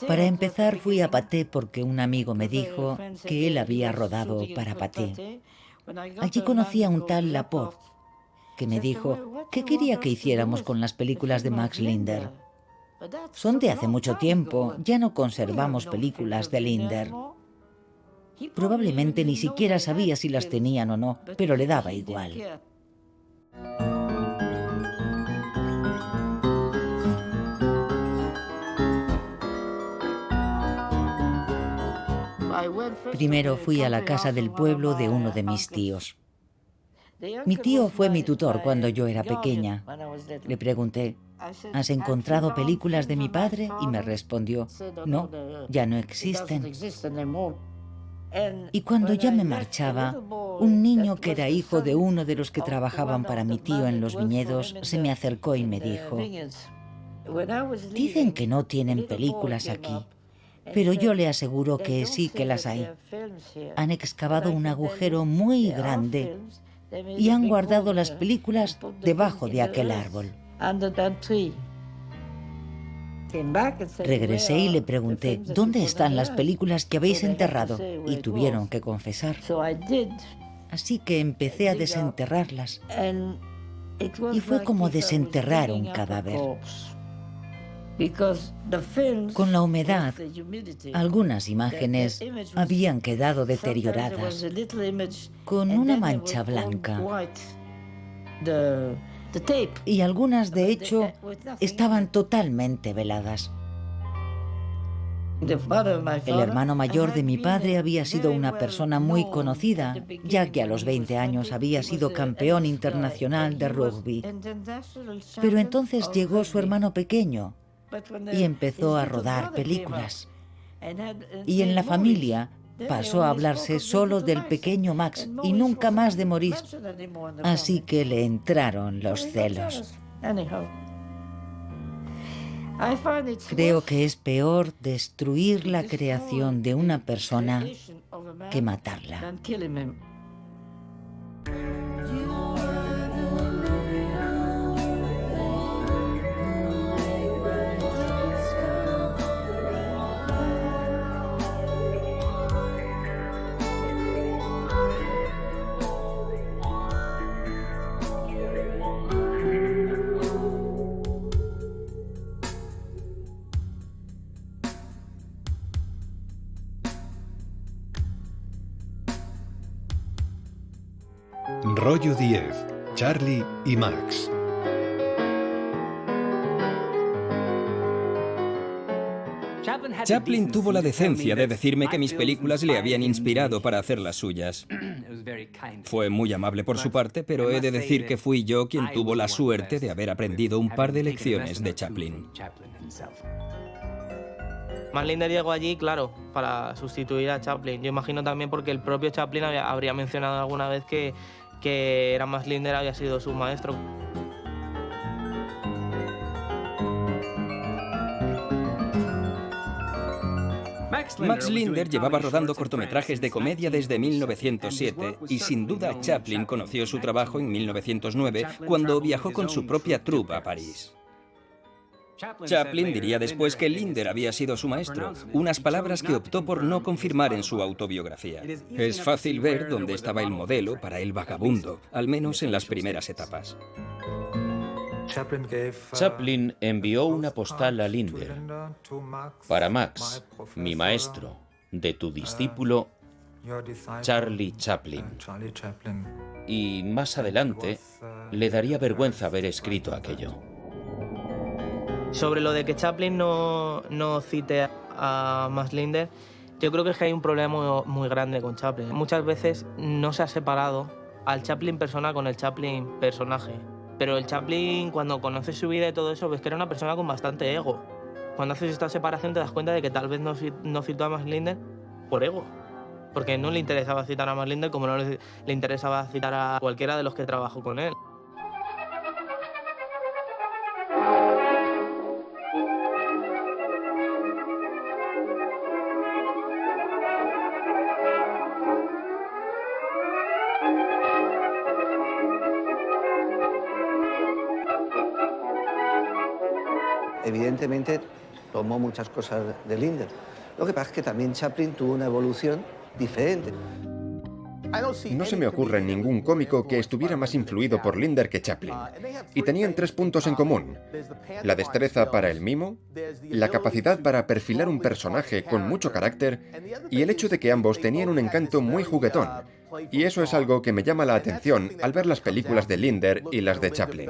Para empezar fui a Pathé porque un amigo me dijo que él había rodado para Pathé. Allí conocí a un tal Laporte, que me dijo que quería que hiciéramos con las películas de Max Linder. Son de hace mucho tiempo, ya no conservamos películas de Linder. Probablemente ni siquiera sabía si las tenían o no, pero le daba igual. Primero fui a la casa del pueblo de uno de mis tíos. Mi tío fue mi tutor cuando yo era pequeña. Le pregunté, ¿has encontrado películas de mi padre? Y me respondió, no, ya no existen. Y cuando ya me marchaba, un niño que era hijo de uno de los que trabajaban para mi tío en los viñedos se me acercó y me dijo, dicen que no tienen películas aquí, pero yo le aseguro que sí que las hay. Han excavado un agujero muy grande y han guardado las películas debajo de aquel árbol. Regresé y le pregunté, ¿dónde están las películas que habéis enterrado? Y tuvieron que confesar. Así que empecé a desenterrarlas. Y fue como desenterrar un cadáver. Con la humedad, algunas imágenes habían quedado deterioradas, con una mancha blanca. Y algunas, de hecho, estaban totalmente veladas. El hermano mayor de mi padre había sido una persona muy conocida, ya que a los 20 años había sido campeón internacional de rugby. Pero entonces llegó su hermano pequeño y empezó a rodar películas. Y en la familia pasó a hablarse solo del pequeño Max y nunca más de Maurice. Así que le entraron los celos. Creo que es peor destruir la creación de una persona que matarla. Rollo 10, Charlie y Max. Chaplin tuvo la decencia de decirme que mis películas le habían inspirado para hacer las suyas. Fue muy amable por su parte, pero he de decir que fui yo quien tuvo la suerte de haber aprendido un par de lecciones de Chaplin. Max Linder llegó allí, claro, para sustituir a Chaplin. Yo imagino también porque el propio Chaplin habría mencionado alguna vez que era Max Linder, había sido su maestro. Max Linder llevaba rodando cortometrajes de comedia desde 1907 y sin duda Chaplin conoció su trabajo en 1909 cuando viajó con su propia troupe a París. Chaplin diría después que Linder había sido su maestro, unas palabras que optó por no confirmar en su autobiografía. Es fácil ver dónde estaba el modelo para el vagabundo, al menos en las primeras etapas. Chaplin envió una postal a Linder. Para Max, mi maestro, de tu discípulo, Charlie Chaplin. Y más adelante, le daría vergüenza haber escrito aquello. Sobre lo de que Chaplin no cite a Max Linder, yo creo que es que hay un problema muy grande con Chaplin. Muchas veces no se ha separado al Chaplin persona con el Chaplin personaje. Pero el Chaplin, cuando conoces su vida y todo eso, ves que era una persona con bastante ego. Cuando haces esta separación te das cuenta de que tal vez no citó a Max Linder por ego. Porque no le interesaba citar a Max Linder como no le interesaba citar a cualquiera de los que trabajó con él. Evidentemente tomó muchas cosas de Linder. Lo que pasa es que también Chaplin tuvo una evolución diferente. No se me ocurre ningún cómico que estuviera más influido por Lindner que Chaplin. Y tenían 3 puntos en común: la destreza para el mimo, la capacidad para perfilar un personaje con mucho carácter y el hecho de que ambos tenían un encanto muy juguetón. Y eso es algo que me llama la atención al ver las películas de Lindner y las de Chaplin.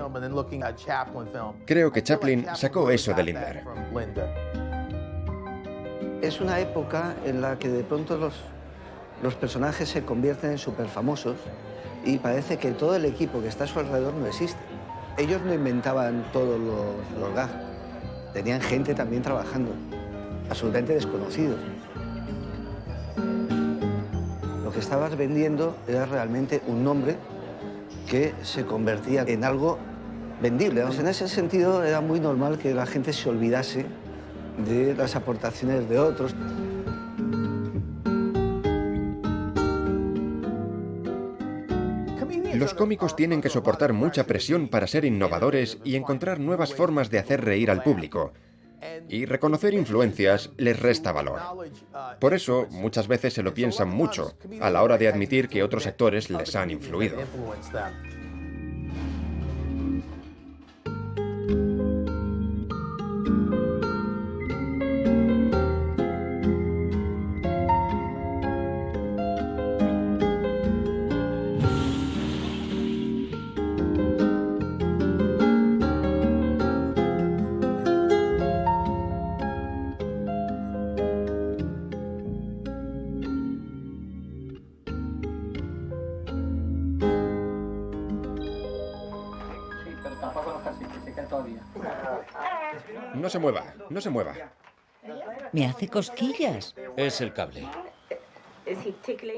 Creo que Chaplin sacó eso de Lindner. Es una época en la que de pronto los personajes se convierten en súper famosos y parece que todo el equipo que está a su alrededor no existe. Ellos no inventaban todos los gags. Tenían gente también trabajando, absolutamente desconocidos. Lo que estabas vendiendo era realmente un nombre que se convertía en algo vendible. En ese sentido, era muy normal que la gente se olvidase de las aportaciones de otros. Los cómicos tienen que soportar mucha presión para ser innovadores y encontrar nuevas formas de hacer reír al público. Y reconocer influencias les resta valor. Por eso, muchas veces se lo piensan mucho a la hora de admitir que otros actores les han influido. No se mueva, no se mueva. Me hace cosquillas. Es el cable.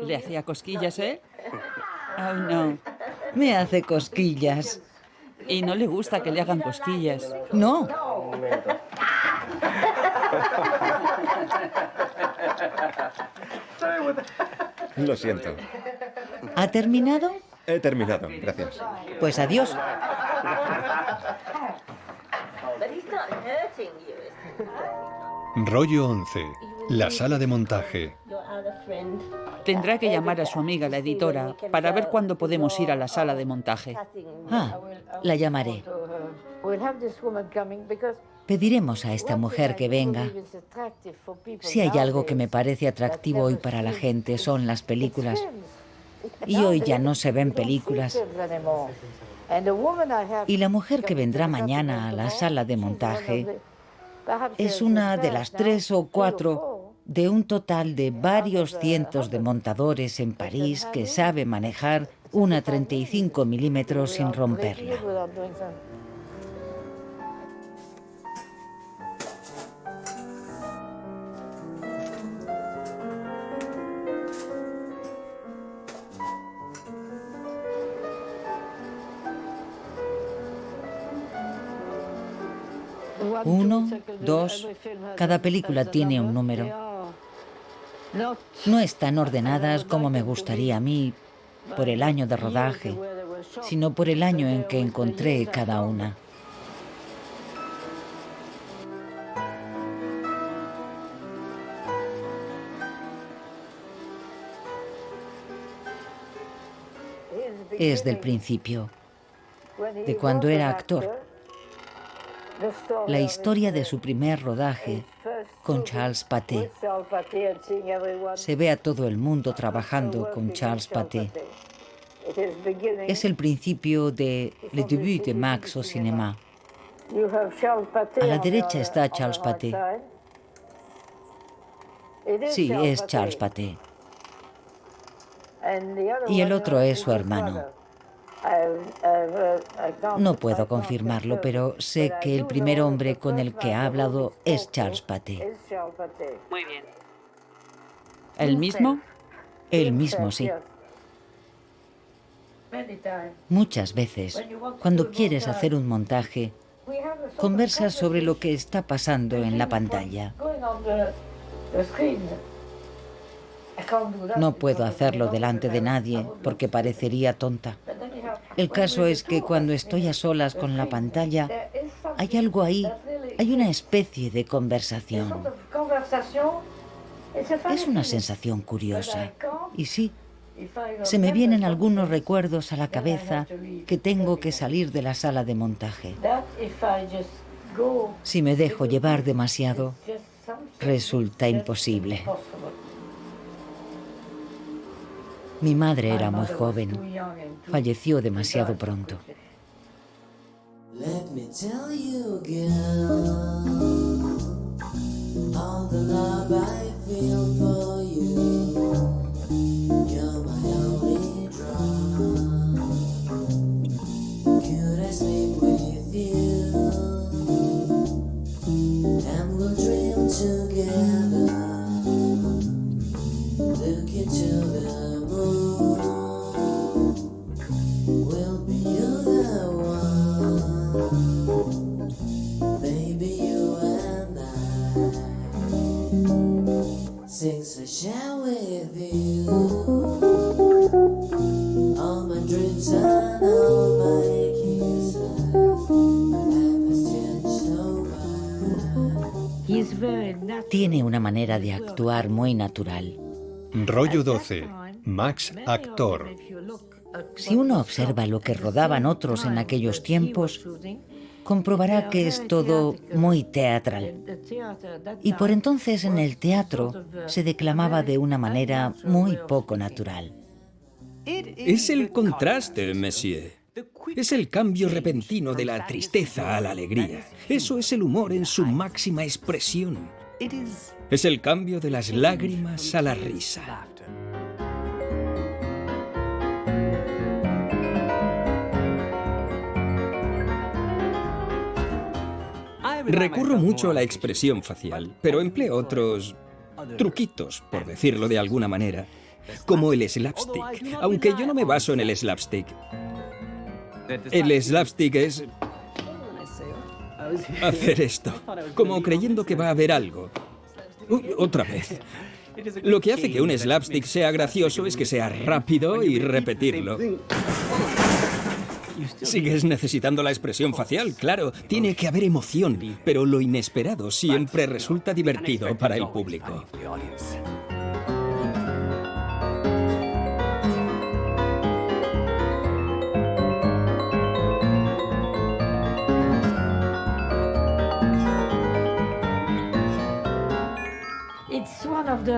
¿Le hacía cosquillas, Oh, no. Me hace cosquillas. Y no le gusta que le hagan cosquillas. No. Lo siento. ¿Ha terminado? He terminado, gracias. Pues adiós. Rollo 11. La sala de montaje. Tendrá que llamar a su amiga, la editora, para ver cuándo podemos ir a la sala de montaje. Ah, la llamaré. Pediremos a esta mujer que venga. Si hay algo que me parece atractivo hoy para la gente son las películas. Y hoy ya no se ven películas. Y la mujer que vendrá mañana a la sala de montaje es una de las 3 o 4 de un total de varios cientos de montadores en París que sabe manejar una 35 milímetros sin romperla. Uno, 2, cada película tiene un número. No están ordenadas como me gustaría a mí, por el año de rodaje, sino por el año en que encontré cada una. Es del principio, de cuando era actor. La historia de su primer rodaje con Charles Pathé. Se ve a todo el mundo trabajando con Charles Pathé. Es el principio de Le début de Max au cinéma. A la derecha está Charles Pathé. Sí, es Charles Pathé. Y el otro es su hermano. No puedo confirmarlo, pero sé que el primer hombre con el que ha hablado es Charles Pathé. Muy bien. ¿El mismo? Él mismo, sí. Muchas veces, cuando quieres hacer un montaje, conversas sobre lo que está pasando en la pantalla. No puedo hacerlo delante de nadie porque parecería tonta. El caso es que cuando estoy a solas con la pantalla, hay algo ahí, hay una especie de conversación. Es una sensación curiosa. Y sí, se me vienen algunos recuerdos a la cabeza que tengo que salir de la sala de montaje. Si me dejo llevar demasiado, resulta imposible. Mi madre era muy joven. Falleció demasiado pronto. Let me tell you, girl, all the love I feel for you. You're my only drug. Could I sleep with you? And we'll dream together. Look into the moon. We'll be you the one. Baby, you and I. Since I share with you all my dreams and all my kisses, my life has changed so much. Tiene una manera de actuar muy natural. Rollo 12. Max actor. Si uno observa lo que rodaban otros en aquellos tiempos, comprobará que es todo muy teatral. Y por entonces en el teatro se declamaba de una manera muy poco natural. Es el contraste, monsieur. Es el cambio repentino de la tristeza a la alegría. Eso es el humor en su máxima expresión. Es el cambio de las lágrimas a la risa. Recurro mucho a la expresión facial, pero empleo otros truquitos, por decirlo de alguna manera, como el slapstick, aunque yo no me baso en el slapstick. El slapstick es hacer esto, como creyendo que va a haber algo. Otra vez. Lo que hace que un slapstick sea gracioso es que sea rápido y repetirlo. Sigues necesitando la expresión facial, claro. Tiene que haber emoción, pero lo inesperado siempre resulta divertido para el público.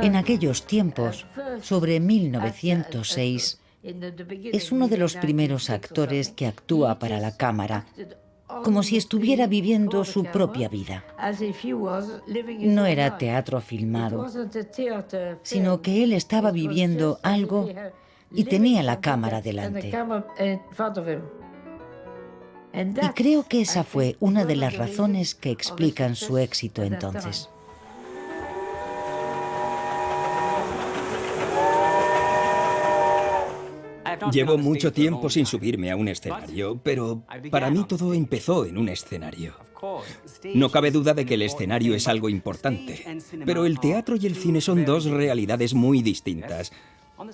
En aquellos tiempos, sobre 1906, es uno de los primeros actores que actúa para la cámara, como si estuviera viviendo su propia vida. No era teatro filmado, sino que él estaba viviendo algo y tenía la cámara delante. Y creo que esa fue una de las razones que explican su éxito entonces. Llevo mucho tiempo sin subirme a un escenario, pero para mí todo empezó en un escenario. No cabe duda de que el escenario es algo importante, pero el teatro y el cine son dos realidades muy distintas.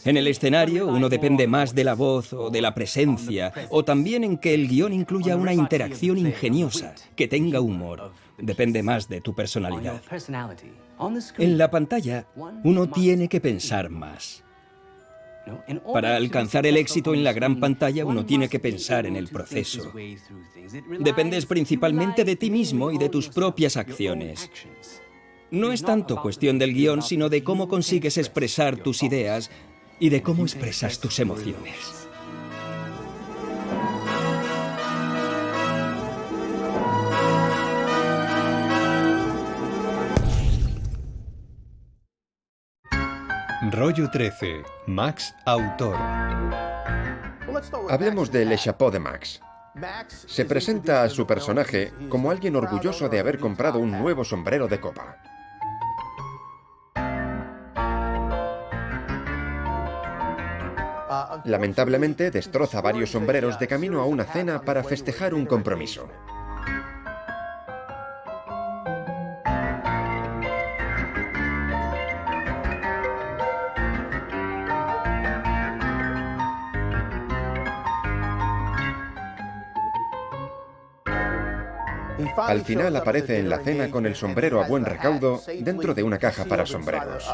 En el escenario uno depende más de la voz o de la presencia, o también en que el guión incluya una interacción ingeniosa, que tenga humor. Depende más de tu personalidad. En la pantalla uno tiene que pensar más. Para alcanzar el éxito en la gran pantalla uno tiene que pensar en el proceso. Dependes principalmente de ti mismo y de tus propias acciones. No es tanto cuestión del guión, sino de cómo consigues expresar tus ideas y de cómo expresas tus emociones. Rollo 13. Max autor. Hablemos de Le Chapeau de Max. Se presenta a su personaje como alguien orgulloso de haber comprado un nuevo sombrero de copa. Lamentablemente destroza varios sombreros de camino a una cena para festejar un compromiso. Al final aparece en la cena con el sombrero a buen recaudo dentro de una caja para sombreros.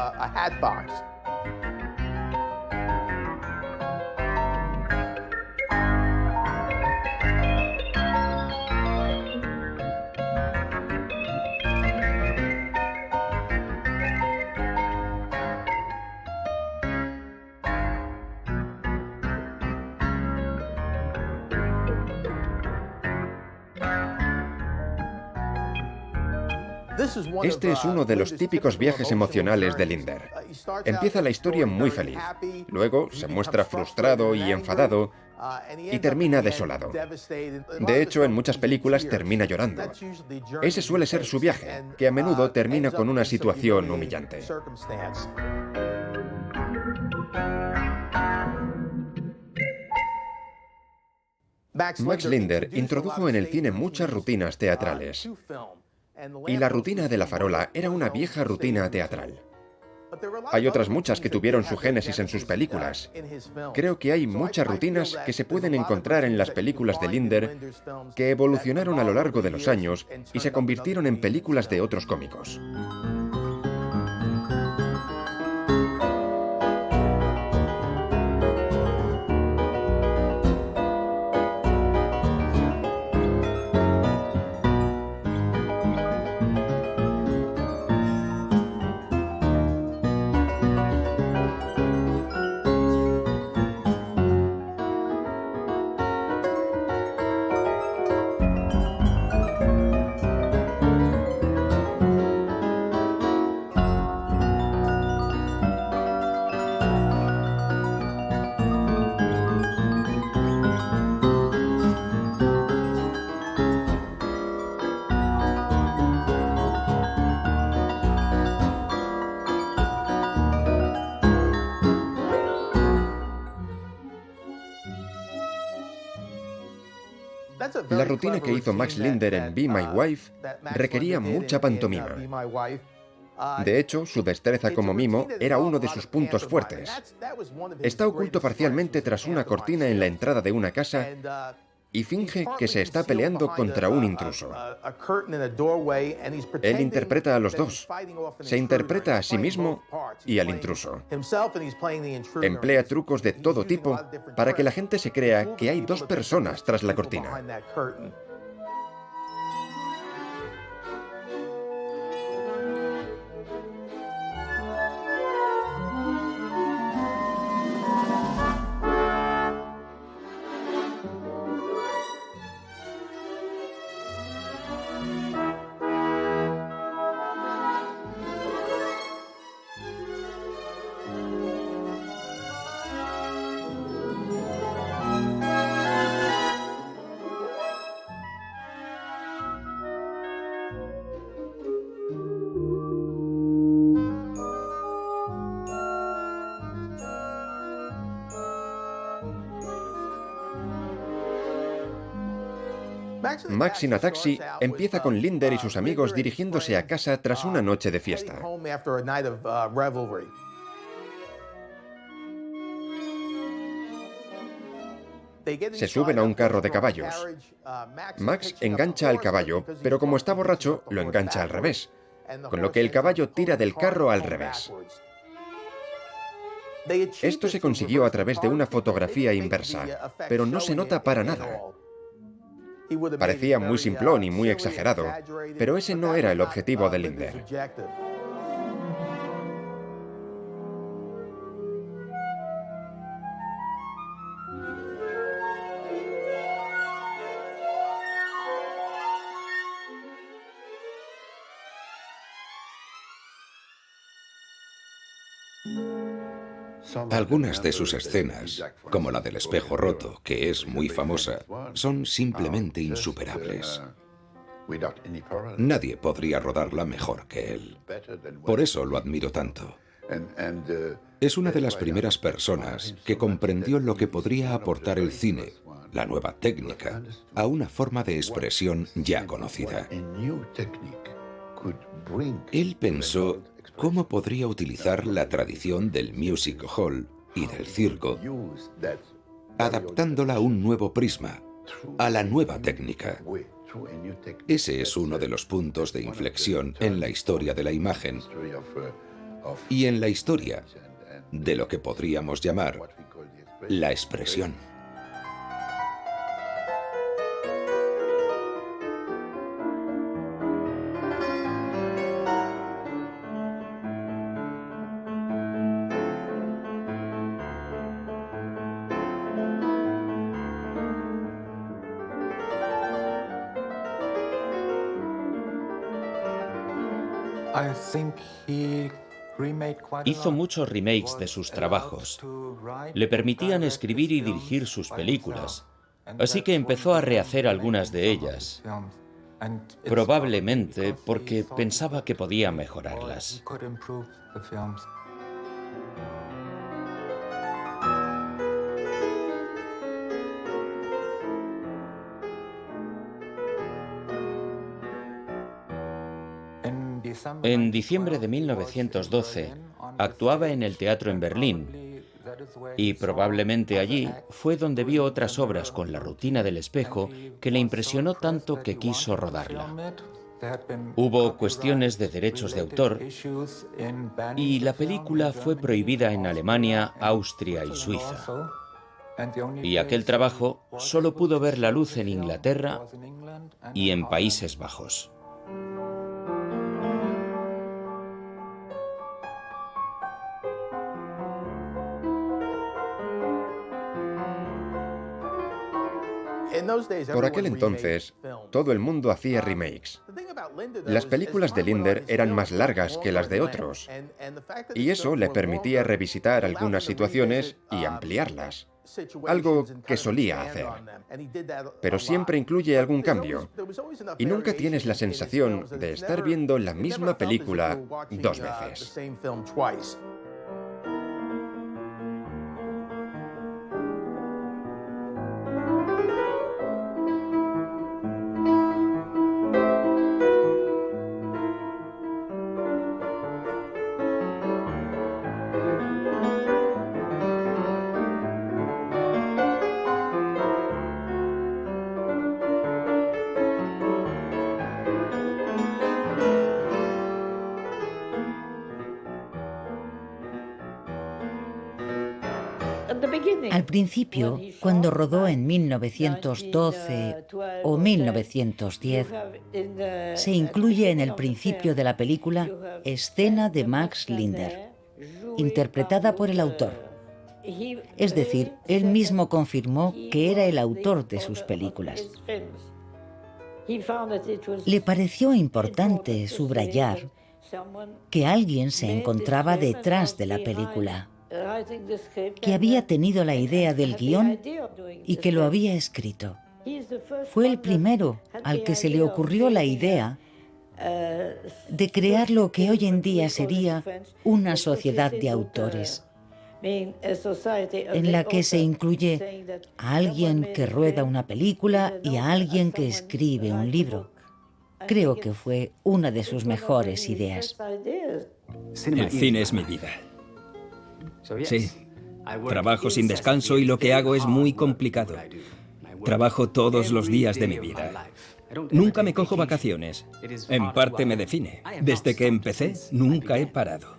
Este es uno de los típicos viajes emocionales de Linder. Empieza la historia muy feliz, luego se muestra frustrado y enfadado y termina desolado. De hecho, en muchas películas termina llorando. Ese suele ser su viaje, que a menudo termina con una situación humillante. Max Linder introdujo en el cine muchas rutinas teatrales. Y la rutina de La Farola era una vieja rutina teatral. Hay otras muchas que tuvieron su génesis en sus películas. Creo que hay muchas rutinas que se pueden encontrar en las películas de Linder que evolucionaron a lo largo de los años y se convirtieron en películas de otros cómicos. La rutina que hizo Max Linder en Be My Wife requería mucha pantomima. De hecho, su destreza como mimo era uno de sus puntos fuertes. Está oculto parcialmente tras una cortina en la entrada de una casa y finge que se está peleando contra un intruso. Él interpreta a los dos. Se interpreta a sí mismo y al intruso. Emplea trucos de todo tipo para que la gente se crea que hay dos personas tras la cortina. Max in a Taxi empieza con Linder y sus amigos dirigiéndose a casa tras una noche de fiesta. Se suben a un carro de caballos. Max engancha al caballo, pero como está borracho, lo engancha al revés, con lo que el caballo tira del carro al revés. Esto se consiguió a través de una fotografía inversa, pero no se nota para nada. Parecía muy simplón y muy exagerado, pero ese no era el objetivo de Linder. Algunas de sus escenas, como la del espejo roto, que es muy famosa, son simplemente insuperables. Nadie podría rodarla mejor que él. Por eso lo admiro tanto. Es una de las primeras personas que comprendió lo que podría aportar el cine, la nueva técnica, a una forma de expresión ya conocida. Él pensó cómo podría utilizar la tradición del music hall y del circo, adaptándola a un nuevo prisma, a la nueva técnica. Ese es uno de los puntos de inflexión en la historia de la imagen y en la historia de lo que podríamos llamar la expresión. Hizo muchos remakes de sus trabajos. Le permitían escribir y dirigir sus películas, así que empezó a rehacer algunas de ellas, probablemente porque pensaba que podía mejorarlas. En diciembre de 1912 actuaba en el teatro en Berlín y probablemente allí fue donde vio otras obras con la rutina del espejo que le impresionó tanto que quiso rodarla. Hubo cuestiones de derechos de autor y la película fue prohibida en Alemania, Austria y Suiza. Y aquel trabajo solo pudo ver la luz en Inglaterra y en Países Bajos. Por aquel entonces, todo el mundo hacía remakes. Las películas de Linder eran más largas que las de otros, y eso le permitía revisitar algunas situaciones y ampliarlas, algo que solía hacer. Pero siempre incluye algún cambio, y nunca tienes la sensación de estar viendo la misma película dos veces. Al principio, cuando rodó en 1912 o 1910, se incluye en el principio de la película escena de Max Linder, interpretada por el autor. Es decir, él mismo confirmó que era el autor de sus películas. Le pareció importante subrayar que alguien se encontraba detrás de la película, que había tenido la idea del guión y que lo había escrito. Fue el primero al que se le ocurrió la idea de crear lo que hoy en día sería una sociedad de autores, en la que se incluye a alguien que rueda una película y a alguien que escribe un libro. Creo que fue una de sus mejores ideas. El cine es mi vida. Sí, trabajo sin descanso y lo que hago es muy complicado. Trabajo todos los días de mi vida. Nunca me cojo vacaciones. En parte me define. Desde que empecé, nunca he parado.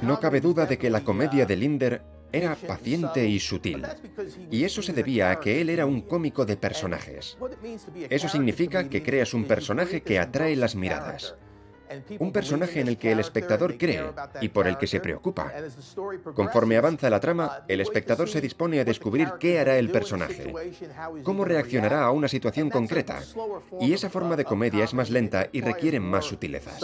No cabe duda de que la comedia de Linder era paciente y sutil, y eso se debía a que él era un cómico de personajes. Eso significa que creas un personaje que atrae las miradas, un personaje en el que el espectador cree y por el que se preocupa. Conforme avanza la trama, el espectador se dispone a descubrir qué hará el personaje, cómo reaccionará a una situación concreta, y esa forma de comedia es más lenta y requiere más sutilezas.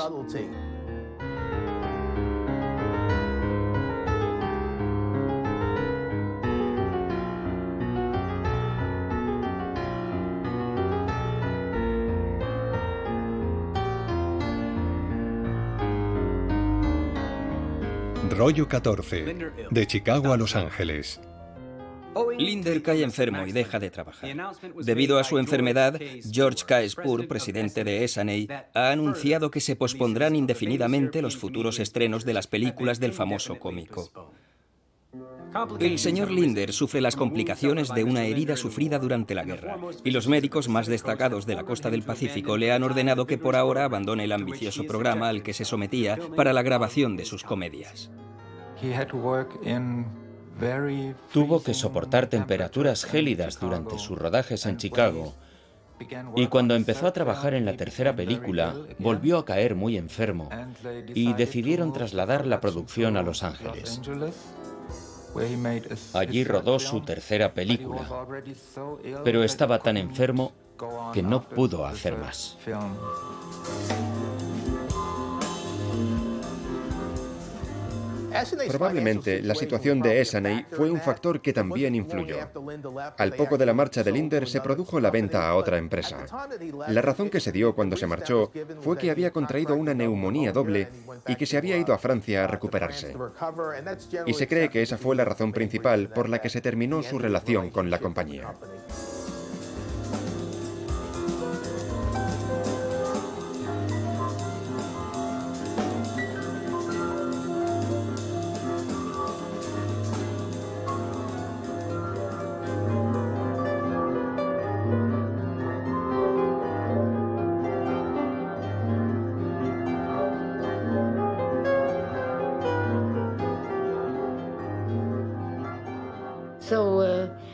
Rollo 14, de Chicago a Los Ángeles. Linder cae enfermo y deja de trabajar. Debido a su enfermedad, George K. Spur, presidente de Essanay, ha anunciado que se pospondrán indefinidamente los futuros estrenos de las películas del famoso cómico. El señor Linder sufre las complicaciones de una herida sufrida durante la guerra, y los médicos más destacados de la costa del Pacífico le han ordenado que por ahora abandone el ambicioso programa al que se sometía para la grabación de sus comedias. Tuvo que soportar temperaturas gélidas durante sus rodajes en Chicago, y cuando empezó a trabajar en la tercera película, volvió a caer muy enfermo, y decidieron trasladar la producción a Los Ángeles. Allí rodó su tercera película, pero estaba tan enfermo que no pudo hacer más. Probablemente la situación de Essanay fue un factor que también influyó. Al poco de la marcha de Linder se produjo la venta a otra empresa. La razón que se dio cuando se marchó fue que había contraído una neumonía doble y que se había ido a Francia a recuperarse. Y se cree que esa fue la razón principal por la que se terminó su relación con la compañía.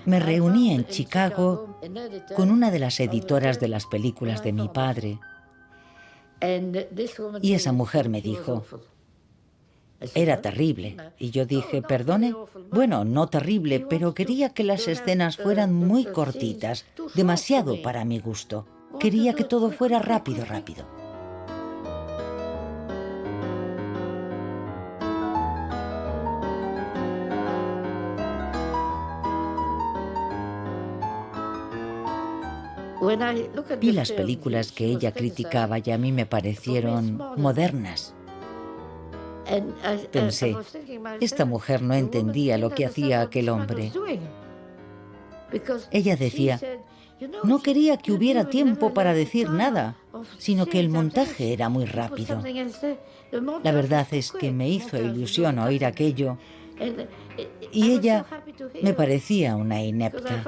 Me reuní en Chicago con una de las editoras de las películas de mi padre. Y esa mujer me dijo, era terrible. Y yo dije, ¿perdone? Bueno, no terrible, pero quería que las escenas fueran muy cortitas, demasiado para mi gusto. Quería que todo fuera rápido, rápido. Vi las películas que ella criticaba y a mí me parecieron modernas. Pensé, esta mujer no entendía lo que hacía aquel hombre. Ella decía, no quería que hubiera tiempo para decir nada, sino que el montaje era muy rápido. La verdad es que me hizo ilusión oír aquello y ella me parecía una inepta.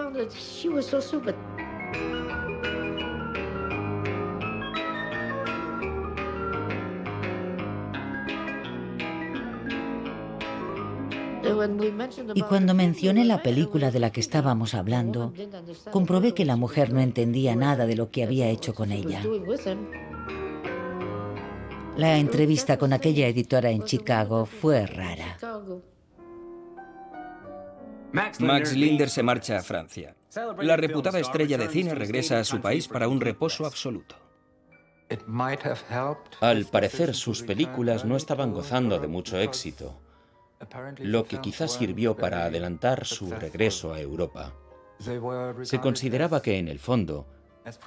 Y cuando mencioné la película de la que estábamos hablando, comprobé que la mujer no entendía nada de lo que había hecho con ella. La entrevista con aquella editora en Chicago fue rara. Max Linder se marcha a Francia. La reputada estrella de cine regresa a su país para un reposo absoluto. Al parecer, sus películas no estaban gozando de mucho éxito, lo que quizás sirvió para adelantar su regreso a Europa. Se consideraba que, en el fondo,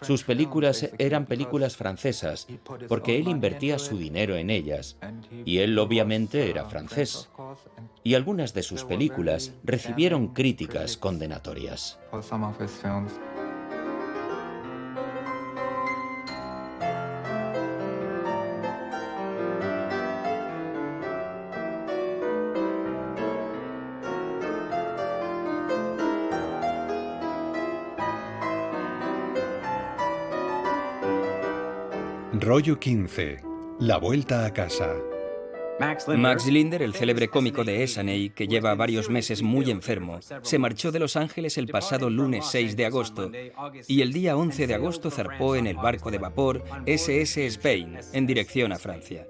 sus películas eran películas francesas, porque él invertía su dinero en ellas, y él obviamente era francés. Y algunas de sus películas recibieron críticas condenatorias. Rollo 15. La vuelta a casa. Max Linder, el célebre cómico de Essanay, que lleva varios meses muy enfermo, se marchó de Los Ángeles el pasado lunes 6 de agosto y el día 11 de agosto zarpó en el barco de vapor SS Spain en dirección a Francia.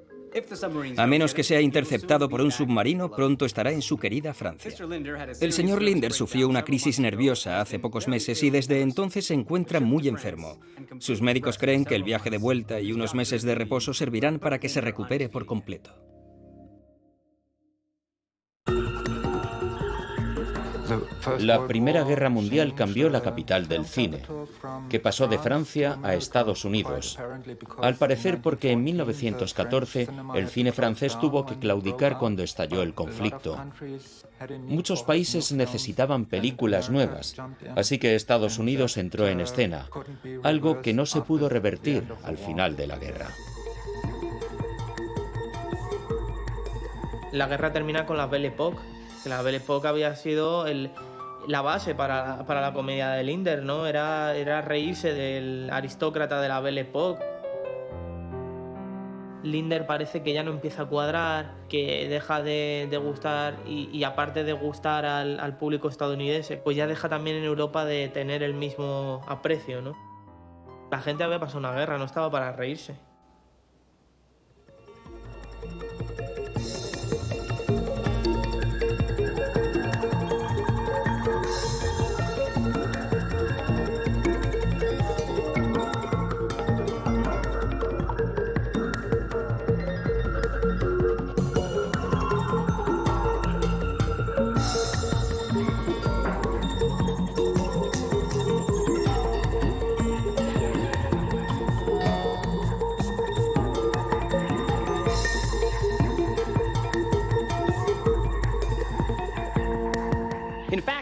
A menos que sea interceptado por un submarino, pronto estará en su querida Francia. El señor Linder sufrió una crisis nerviosa hace pocos meses y desde entonces se encuentra muy enfermo. Sus médicos creen que el viaje de vuelta y unos meses de reposo servirán para que se recupere por completo. La Primera Guerra Mundial cambió la capital del cine, que pasó de Francia a Estados Unidos. Al parecer porque en 1914 el cine francés tuvo que claudicar cuando estalló el conflicto. Muchos países necesitaban películas nuevas, así que Estados Unidos entró en escena, algo que no se pudo revertir al final de la guerra. La guerra termina con la Belle Époque. La Belle Époque había sido la base para la comedia de Linder, ¿no? Era reírse del aristócrata de la Belle Époque. Linder parece que ya no empieza a cuadrar, que deja de gustar y aparte de gustar al público estadounidense, pues ya deja también en Europa de tener el mismo aprecio, ¿no? La gente había pasado una guerra, no estaba para reírse.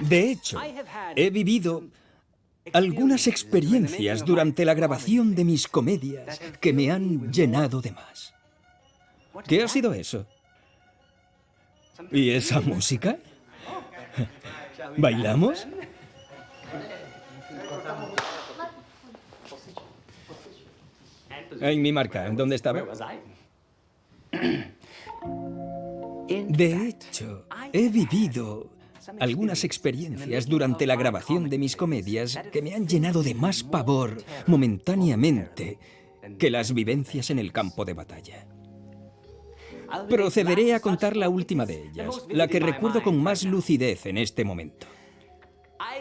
De hecho, he vivido algunas experiencias durante la grabación de mis comedias que me han llenado de más. ¿Qué ha sido eso? ¿Y esa música? ¿Bailamos? Ay, mi marca, ¿dónde estaba? De hecho, he vivido algunas experiencias durante la grabación de mis comedias que me han llenado de más pavor momentáneamente que las vivencias en el campo de batalla. Procederé a contar la última de ellas, la que recuerdo con más lucidez en este momento.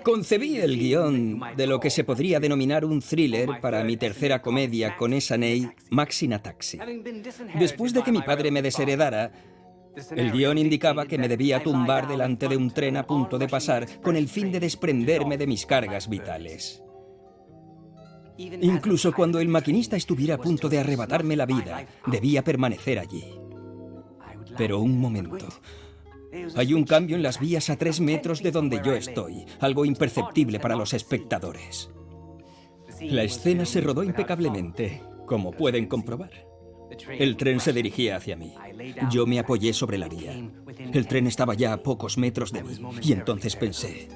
Concebí el guión de lo que se podría denominar un thriller para mi tercera comedia con Essanay, Max in a Taxi. Después de que mi padre me desheredara, el guión indicaba que me debía tumbar delante de un tren a punto de pasar con el fin de desprenderme de mis cargas vitales. Incluso cuando el maquinista estuviera a punto de arrebatarme la vida, debía permanecer allí. Pero un momento. Hay un cambio en las vías a 3 metros de donde yo estoy, algo imperceptible para los espectadores. La escena se rodó impecablemente, como pueden comprobar. El tren se dirigía hacia mí. Yo me apoyé sobre la vía. El tren estaba ya a pocos metros de mí, y entonces pensé,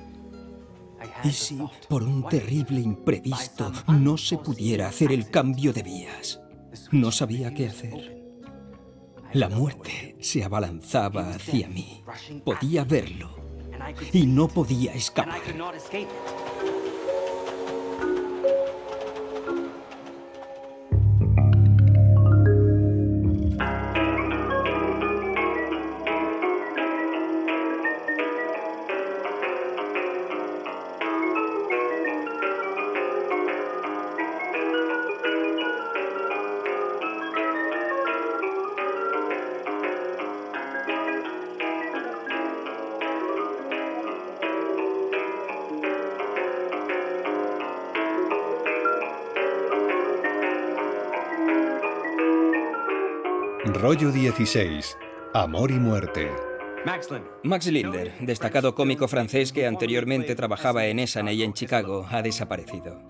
¿y si, por un terrible imprevisto, no se pudiera hacer el cambio de vías? No sabía qué hacer. La muerte se abalanzaba hacia mí. Podía verlo y no podía escapar. Rollo 16. Amor y muerte. Max Linder, destacado cómico francés que anteriormente trabajaba en Essanay en Chicago, ha desaparecido.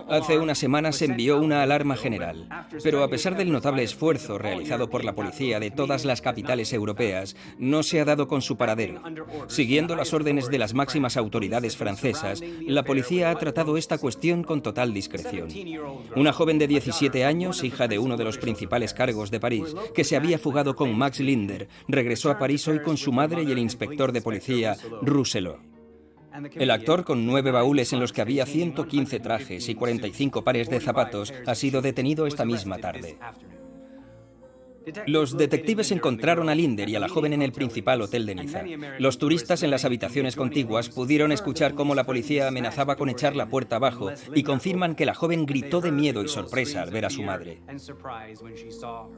Hace unas semanas se envió una alarma general, pero a pesar del notable esfuerzo realizado por la policía de todas las capitales europeas, no se ha dado con su paradero. Siguiendo las órdenes de las máximas autoridades francesas, la policía ha tratado esta cuestión con total discreción. Una joven de 17 años, hija de uno de los principales cargos de París, que se había fugado con Max Linder, regresó a París hoy con su madre y el inspector de policía, Rousselot. El actor, con 9 baúles en los que había 115 trajes y 45 pares de zapatos, ha sido detenido esta misma tarde. Los detectives encontraron a Linder y a la joven en el principal hotel de Niza. Los turistas en las habitaciones contiguas pudieron escuchar cómo la policía amenazaba con echar la puerta abajo y confirman que la joven gritó de miedo y sorpresa al ver a su madre.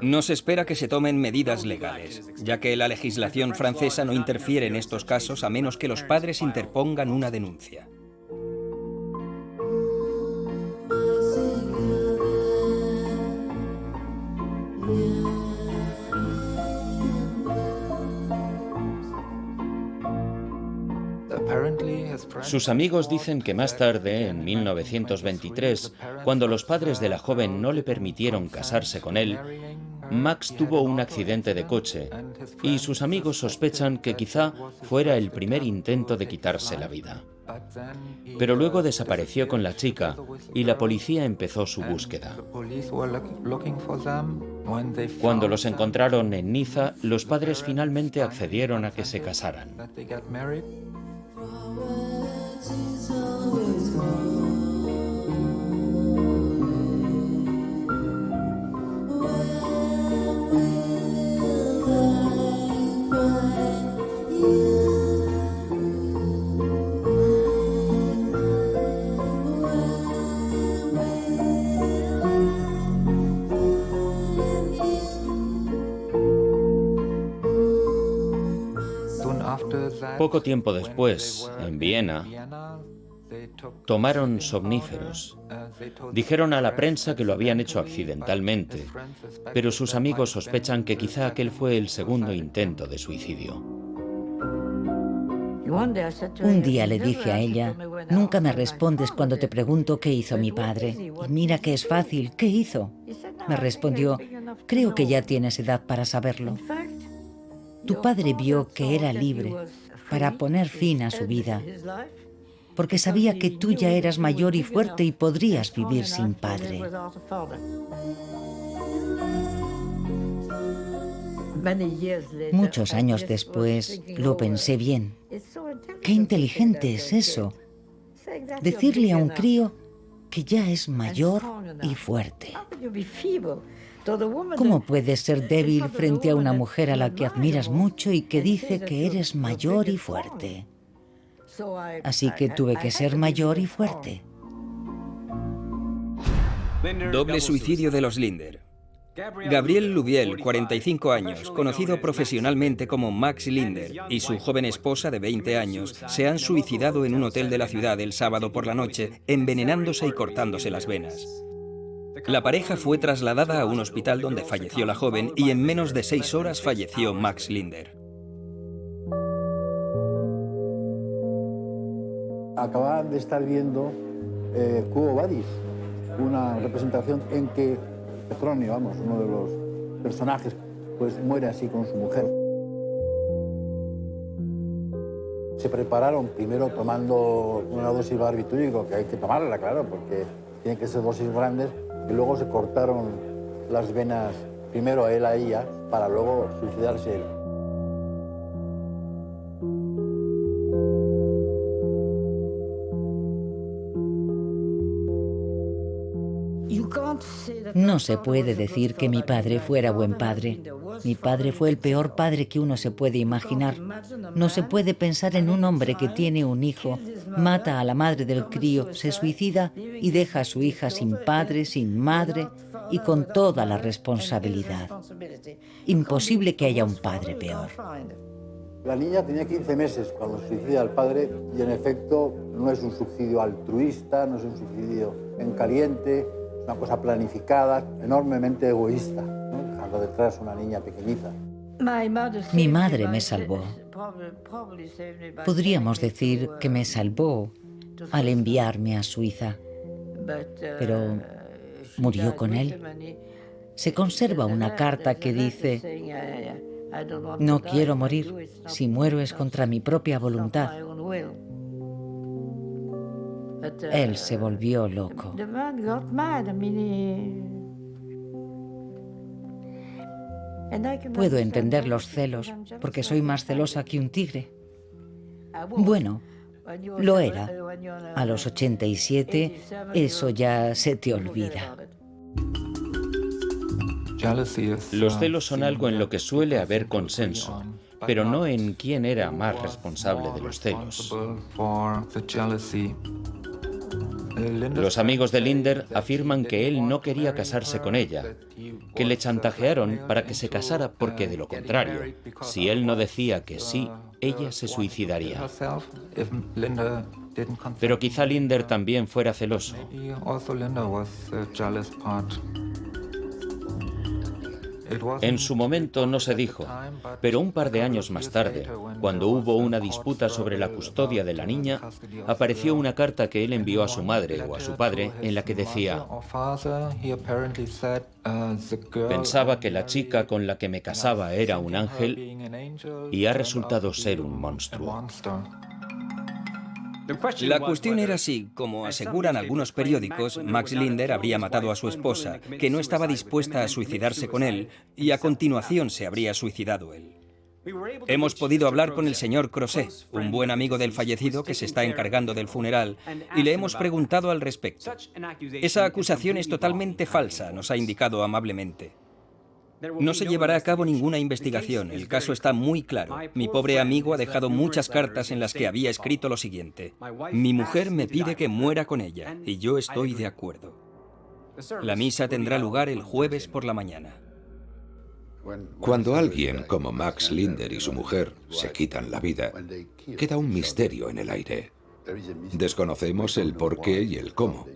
No se espera que se tomen medidas legales, ya que la legislación francesa no interfiere en estos casos a menos que los padres interpongan una denuncia. Sus amigos dicen que más tarde, en 1923, cuando los padres de la joven no le permitieron casarse con él, Max tuvo un accidente de coche y sus amigos sospechan que quizá fuera el primer intento de quitarse la vida. Pero luego desapareció con la chica y la policía empezó su búsqueda. Cuando los encontraron en Niza, los padres finalmente accedieron a que se casaran. Poco tiempo después, en Viena, tomaron somníferos. Dijeron a la prensa que lo habían hecho accidentalmente, pero sus amigos sospechan que quizá aquel fue el segundo intento de suicidio. Un día le dije a ella, nunca me respondes cuando te pregunto qué hizo mi padre. Y mira que es fácil, ¿qué hizo? Me respondió, creo que ya tienes edad para saberlo. Tu padre vio que era libre para poner fin a su vida, porque sabía que tú ya eras mayor y fuerte y podrías vivir sin padre. Muchos años después lo pensé bien. Qué inteligente es eso. Decirle a un crío que ya es mayor y fuerte. ¿Cómo puedes ser débil frente a una mujer a la que admiras mucho y que dice que eres mayor y fuerte? Así que tuve que ser mayor y fuerte. Doble suicidio de los Linder. Gabriel Louviel, 45 años, conocido profesionalmente como Max Linder, y su joven esposa de 20 años se han suicidado en un hotel de la ciudad el sábado por la noche, envenenándose y cortándose las venas. La pareja fue trasladada a un hospital donde falleció la joven y en menos de 6 horas falleció Max Linder. Acababan de estar viendo Quo Vadis, una representación en que Petronio, uno de los personajes, pues muere así con su mujer. Se prepararon primero tomando una dosis de barbitúrico, que hay que tomarla, claro, porque tienen que ser dosis grandes, y luego se cortaron las venas, primero a él, a ella, para luego suicidarse él. No se puede decir que mi padre fuera buen padre. Mi padre fue el peor padre que uno se puede imaginar. No se puede pensar en un hombre que tiene un hijo, mata a la madre del crío, se suicida y deja a su hija sin padre, sin madre y con toda la responsabilidad. Imposible que haya un padre peor. La niña tenía 15 meses cuando se suicida al padre y en efecto no es un suicidio altruista, no es un suicidio en caliente. Una cosa planificada, enormemente egoísta, ¿no? Dejando detrás una niña pequeñita. Mi madre me salvó. Podríamos decir que me salvó al enviarme a Suiza, pero murió con él. Se conserva una carta que dice: no quiero morir, si muero es contra mi propia voluntad. Él se volvió loco. Puedo entender los celos, porque soy más celosa que un tigre. Bueno, lo era. A los 87, eso ya se te olvida. Los celos son algo en lo que suele haber consenso, pero no en quién era más responsable de los celos. Los amigos de Linder afirman que él no quería casarse con ella, que le chantajearon para que se casara porque, de lo contrario, si él no decía que sí, ella se suicidaría. Pero quizá Linder también fuera celoso. En su momento no se dijo, pero un par de años más tarde, cuando hubo una disputa sobre la custodia de la niña, apareció una carta que él envió a su madre o a su padre en la que decía: pensaba que la chica con la que me casaba era un ángel y ha resultado ser un monstruo. La cuestión era si, como aseguran algunos periódicos, Max Linder habría matado a su esposa, que no estaba dispuesta a suicidarse con él, y a continuación se habría suicidado él. Hemos podido hablar con el señor Crozet, un buen amigo del fallecido que se está encargando del funeral, y le hemos preguntado al respecto. Esa acusación es totalmente falsa, nos ha indicado amablemente. No se llevará a cabo ninguna investigación, el caso está muy claro. Mi pobre amigo ha dejado muchas cartas en las que había escrito lo siguiente: mi mujer me pide que muera con ella, y yo estoy de acuerdo. La misa tendrá lugar el jueves por la mañana. Cuando alguien como Max Linder y su mujer se quitan la vida, queda un misterio en el aire. Desconocemos el por qué y el cómo,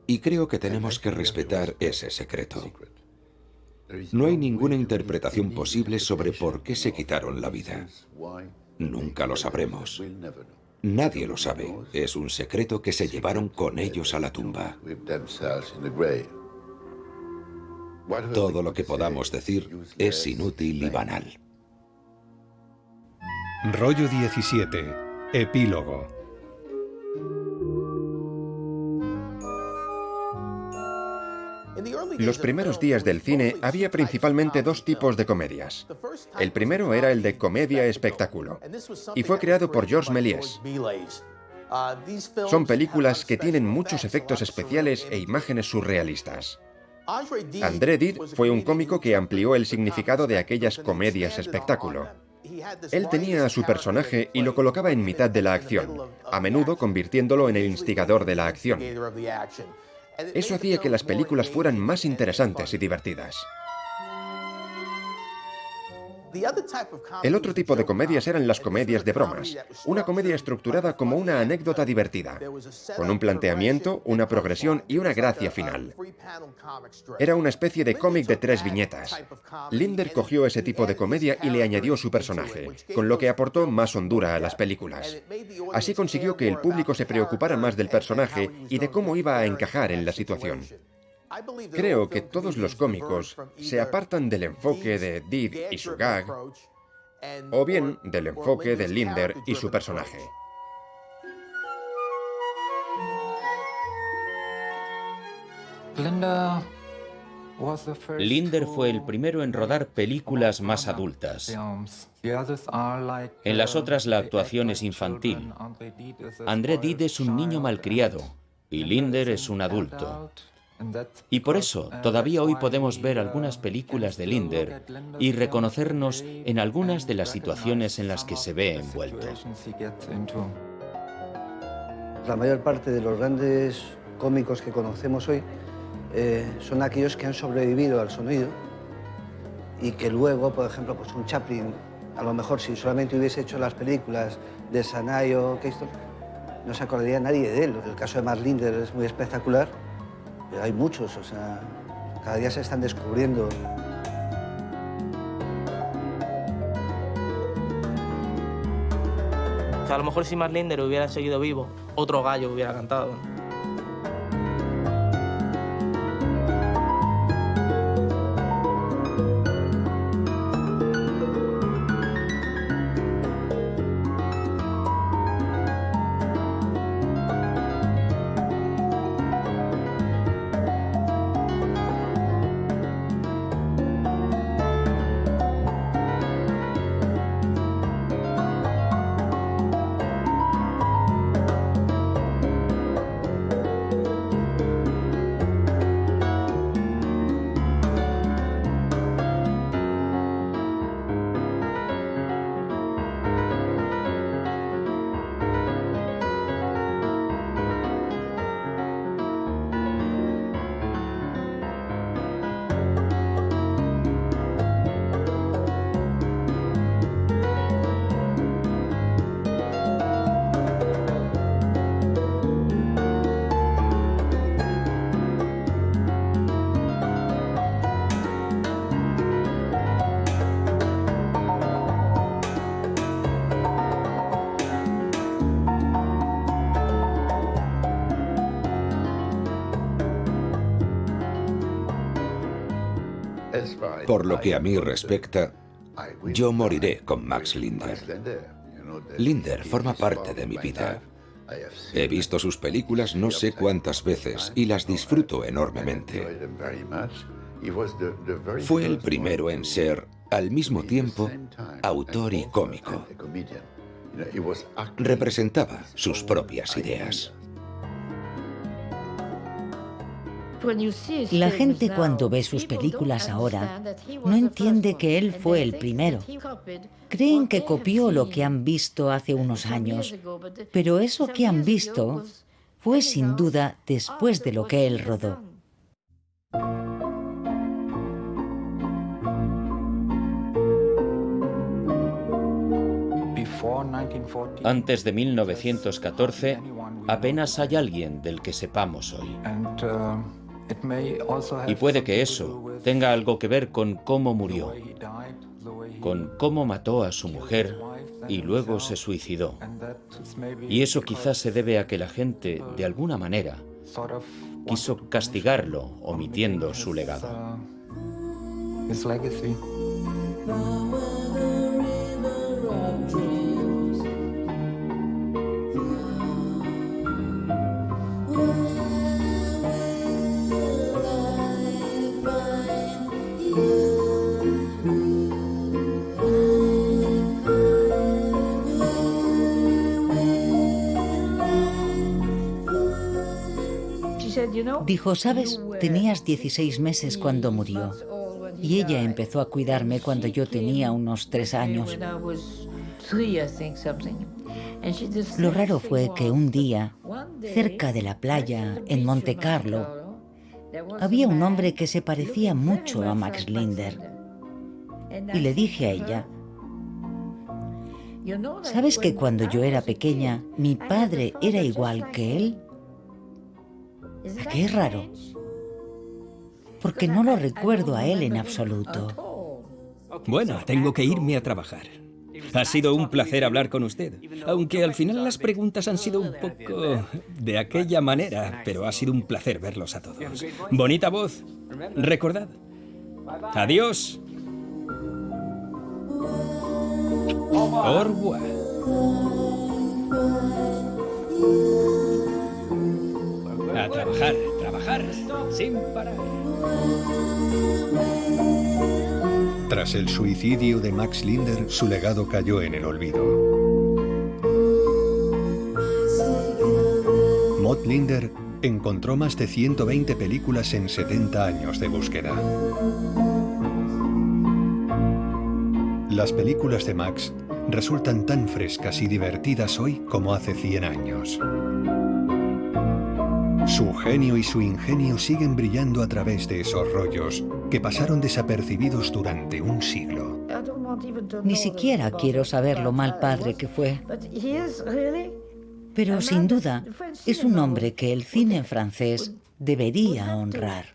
y creo que tenemos que respetar ese secreto. No hay ninguna interpretación posible sobre por qué se quitaron la vida. Nunca lo sabremos. Nadie lo sabe. Es un secreto que se llevaron con ellos a la tumba. Todo lo que podamos decir es inútil y banal. Rollo 17. Epílogo. Los primeros días del cine había principalmente dos tipos de comedias. El primero era el de comedia espectáculo, y fue creado por Georges Méliès. Son películas que tienen muchos efectos especiales e imágenes surrealistas. André Dide fue un cómico que amplió el significado de aquellas comedias espectáculo. Él tenía a su personaje y lo colocaba en mitad de la acción, a menudo convirtiéndolo en el instigador de la acción. Eso hacía que las películas fueran más interesantes y divertidas. El otro tipo de comedias eran las comedias de bromas, una comedia estructurada como una anécdota divertida, con un planteamiento, una progresión y una gracia final. Era una especie de cómic de 3 viñetas. Linder cogió ese tipo de comedia y le añadió su personaje, con lo que aportó más hondura a las películas. Así consiguió que el público se preocupara más del personaje y de cómo iba a encajar en la situación. Creo que todos los cómicos se apartan del enfoque de Dide y su gag, o bien del enfoque de Linder y su personaje. Linder fue el primero en rodar películas más adultas. En las otras la actuación es infantil. André Dide es un niño malcriado y Linder es un adulto. Y por eso, todavía hoy podemos ver algunas películas de Linder y reconocernos en algunas de las situaciones en las que se ve envuelto. La mayor parte de los grandes cómicos que conocemos hoy son aquellos que han sobrevivido al sonido y que luego, por ejemplo, pues un Chaplin, a lo mejor si solamente hubiese hecho las películas de Sanai o Keystone, no se acordaría nadie de él. El caso de Max Linder es muy espectacular. Pero hay muchos, o sea, cada día se están descubriendo. A lo mejor si Max Linder hubiera seguido vivo, otro gallo hubiera cantado. Por lo que a mí respecta, yo moriré con Max Linder. Linder forma parte de mi vida. He visto sus películas no sé cuántas veces y las disfruto enormemente. Fue el primero en ser, al mismo tiempo, autor y cómico. Representaba sus propias ideas. La gente cuando ve sus películas ahora no entiende que él fue el primero. Creen que copió lo que han visto hace unos años, pero eso que han visto fue sin duda después de lo que él rodó. Antes de 1914, apenas hay alguien del que sepamos hoy. Y puede que eso tenga algo que ver con cómo murió. con cómo mató a su mujer y luego se suicidó. Y eso quizás se debe a que la gente, de alguna manera, quiso castigarlo omitiendo su legado. Dijo, ¿sabes? Tenías 16 meses cuando murió. Y ella empezó a cuidarme cuando yo tenía unos 3 años. Lo raro fue que un día, cerca de la playa, en Monte Carlo, había un hombre que se parecía mucho a Max Linder. Y le dije a ella, ¿sabes que cuando yo era pequeña, mi padre era igual que él? ¿A qué es raro? Porque no lo recuerdo a él en absoluto. Bueno, tengo que irme a trabajar. Ha sido un placer hablar con usted, aunque al final las preguntas han sido un poco de aquella manera, pero ha sido un placer verlos a todos. Bonita voz. Recordad. Adiós. Au revoir. A trabajar, trabajar, sin parar. Tras el suicidio de Max Linder, su legado cayó en el olvido. Maud Linder encontró más de 120 películas en 70 años de búsqueda. Las películas de Max resultan tan frescas y divertidas hoy como hace 100 años. Su genio y su ingenio siguen brillando a través de esos rollos que pasaron desapercibidos durante un siglo. Ni siquiera quiero saber lo mal padre que fue. Pero sin duda es un hombre que el cine francés debería honrar.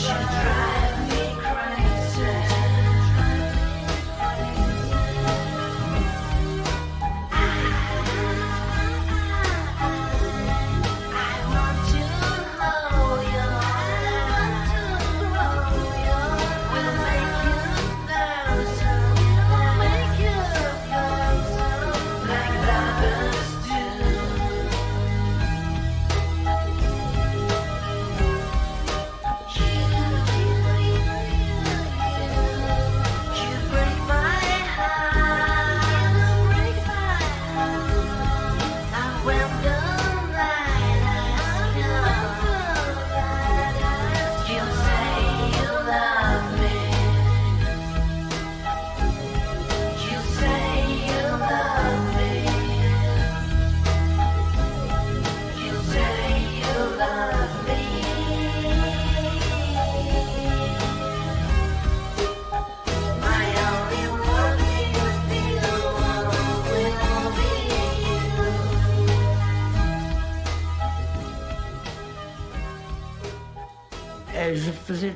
She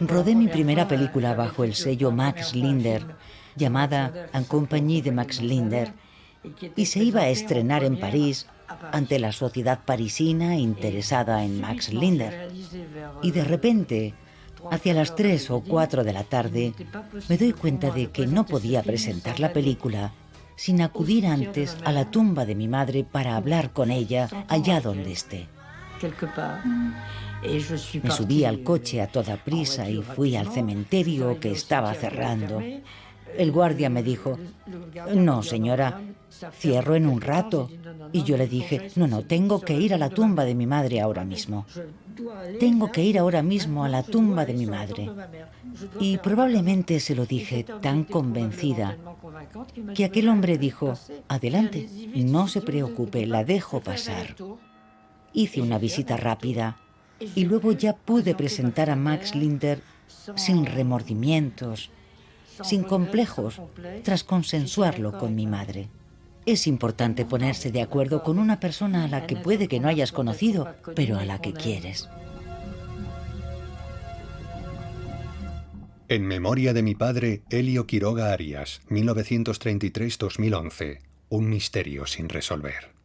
Rodé mi primera película bajo el sello Max Linder, llamada En compagnie de Max Linder, y se iba a estrenar en París ante la sociedad parisina interesada en Max Linder. Y de repente, hacia las 3 o 4 de la tarde, me doy cuenta de que no podía presentar la película sin acudir antes a la tumba de mi madre para hablar con ella allá donde esté. Me subí al coche a toda prisa y fui al cementerio que estaba cerrando. El guardia me dijo, no, señora, cierro en un rato. Y yo le dije, no, tengo que ir a la tumba de mi madre ahora mismo. Tengo que ir ahora mismo a la tumba de mi madre. Y probablemente se lo dije tan convencida que aquel hombre dijo, adelante, no se preocupe, la dejo pasar. Hice una visita rápida y luego ya pude presentar a Max Linder sin remordimientos, sin complejos, tras consensuarlo con mi madre. Es importante ponerse de acuerdo con una persona a la que puede que no hayas conocido, pero a la que quieres. En memoria de mi padre, Elio Quiroga Arias, 1933-2011. Un misterio sin resolver.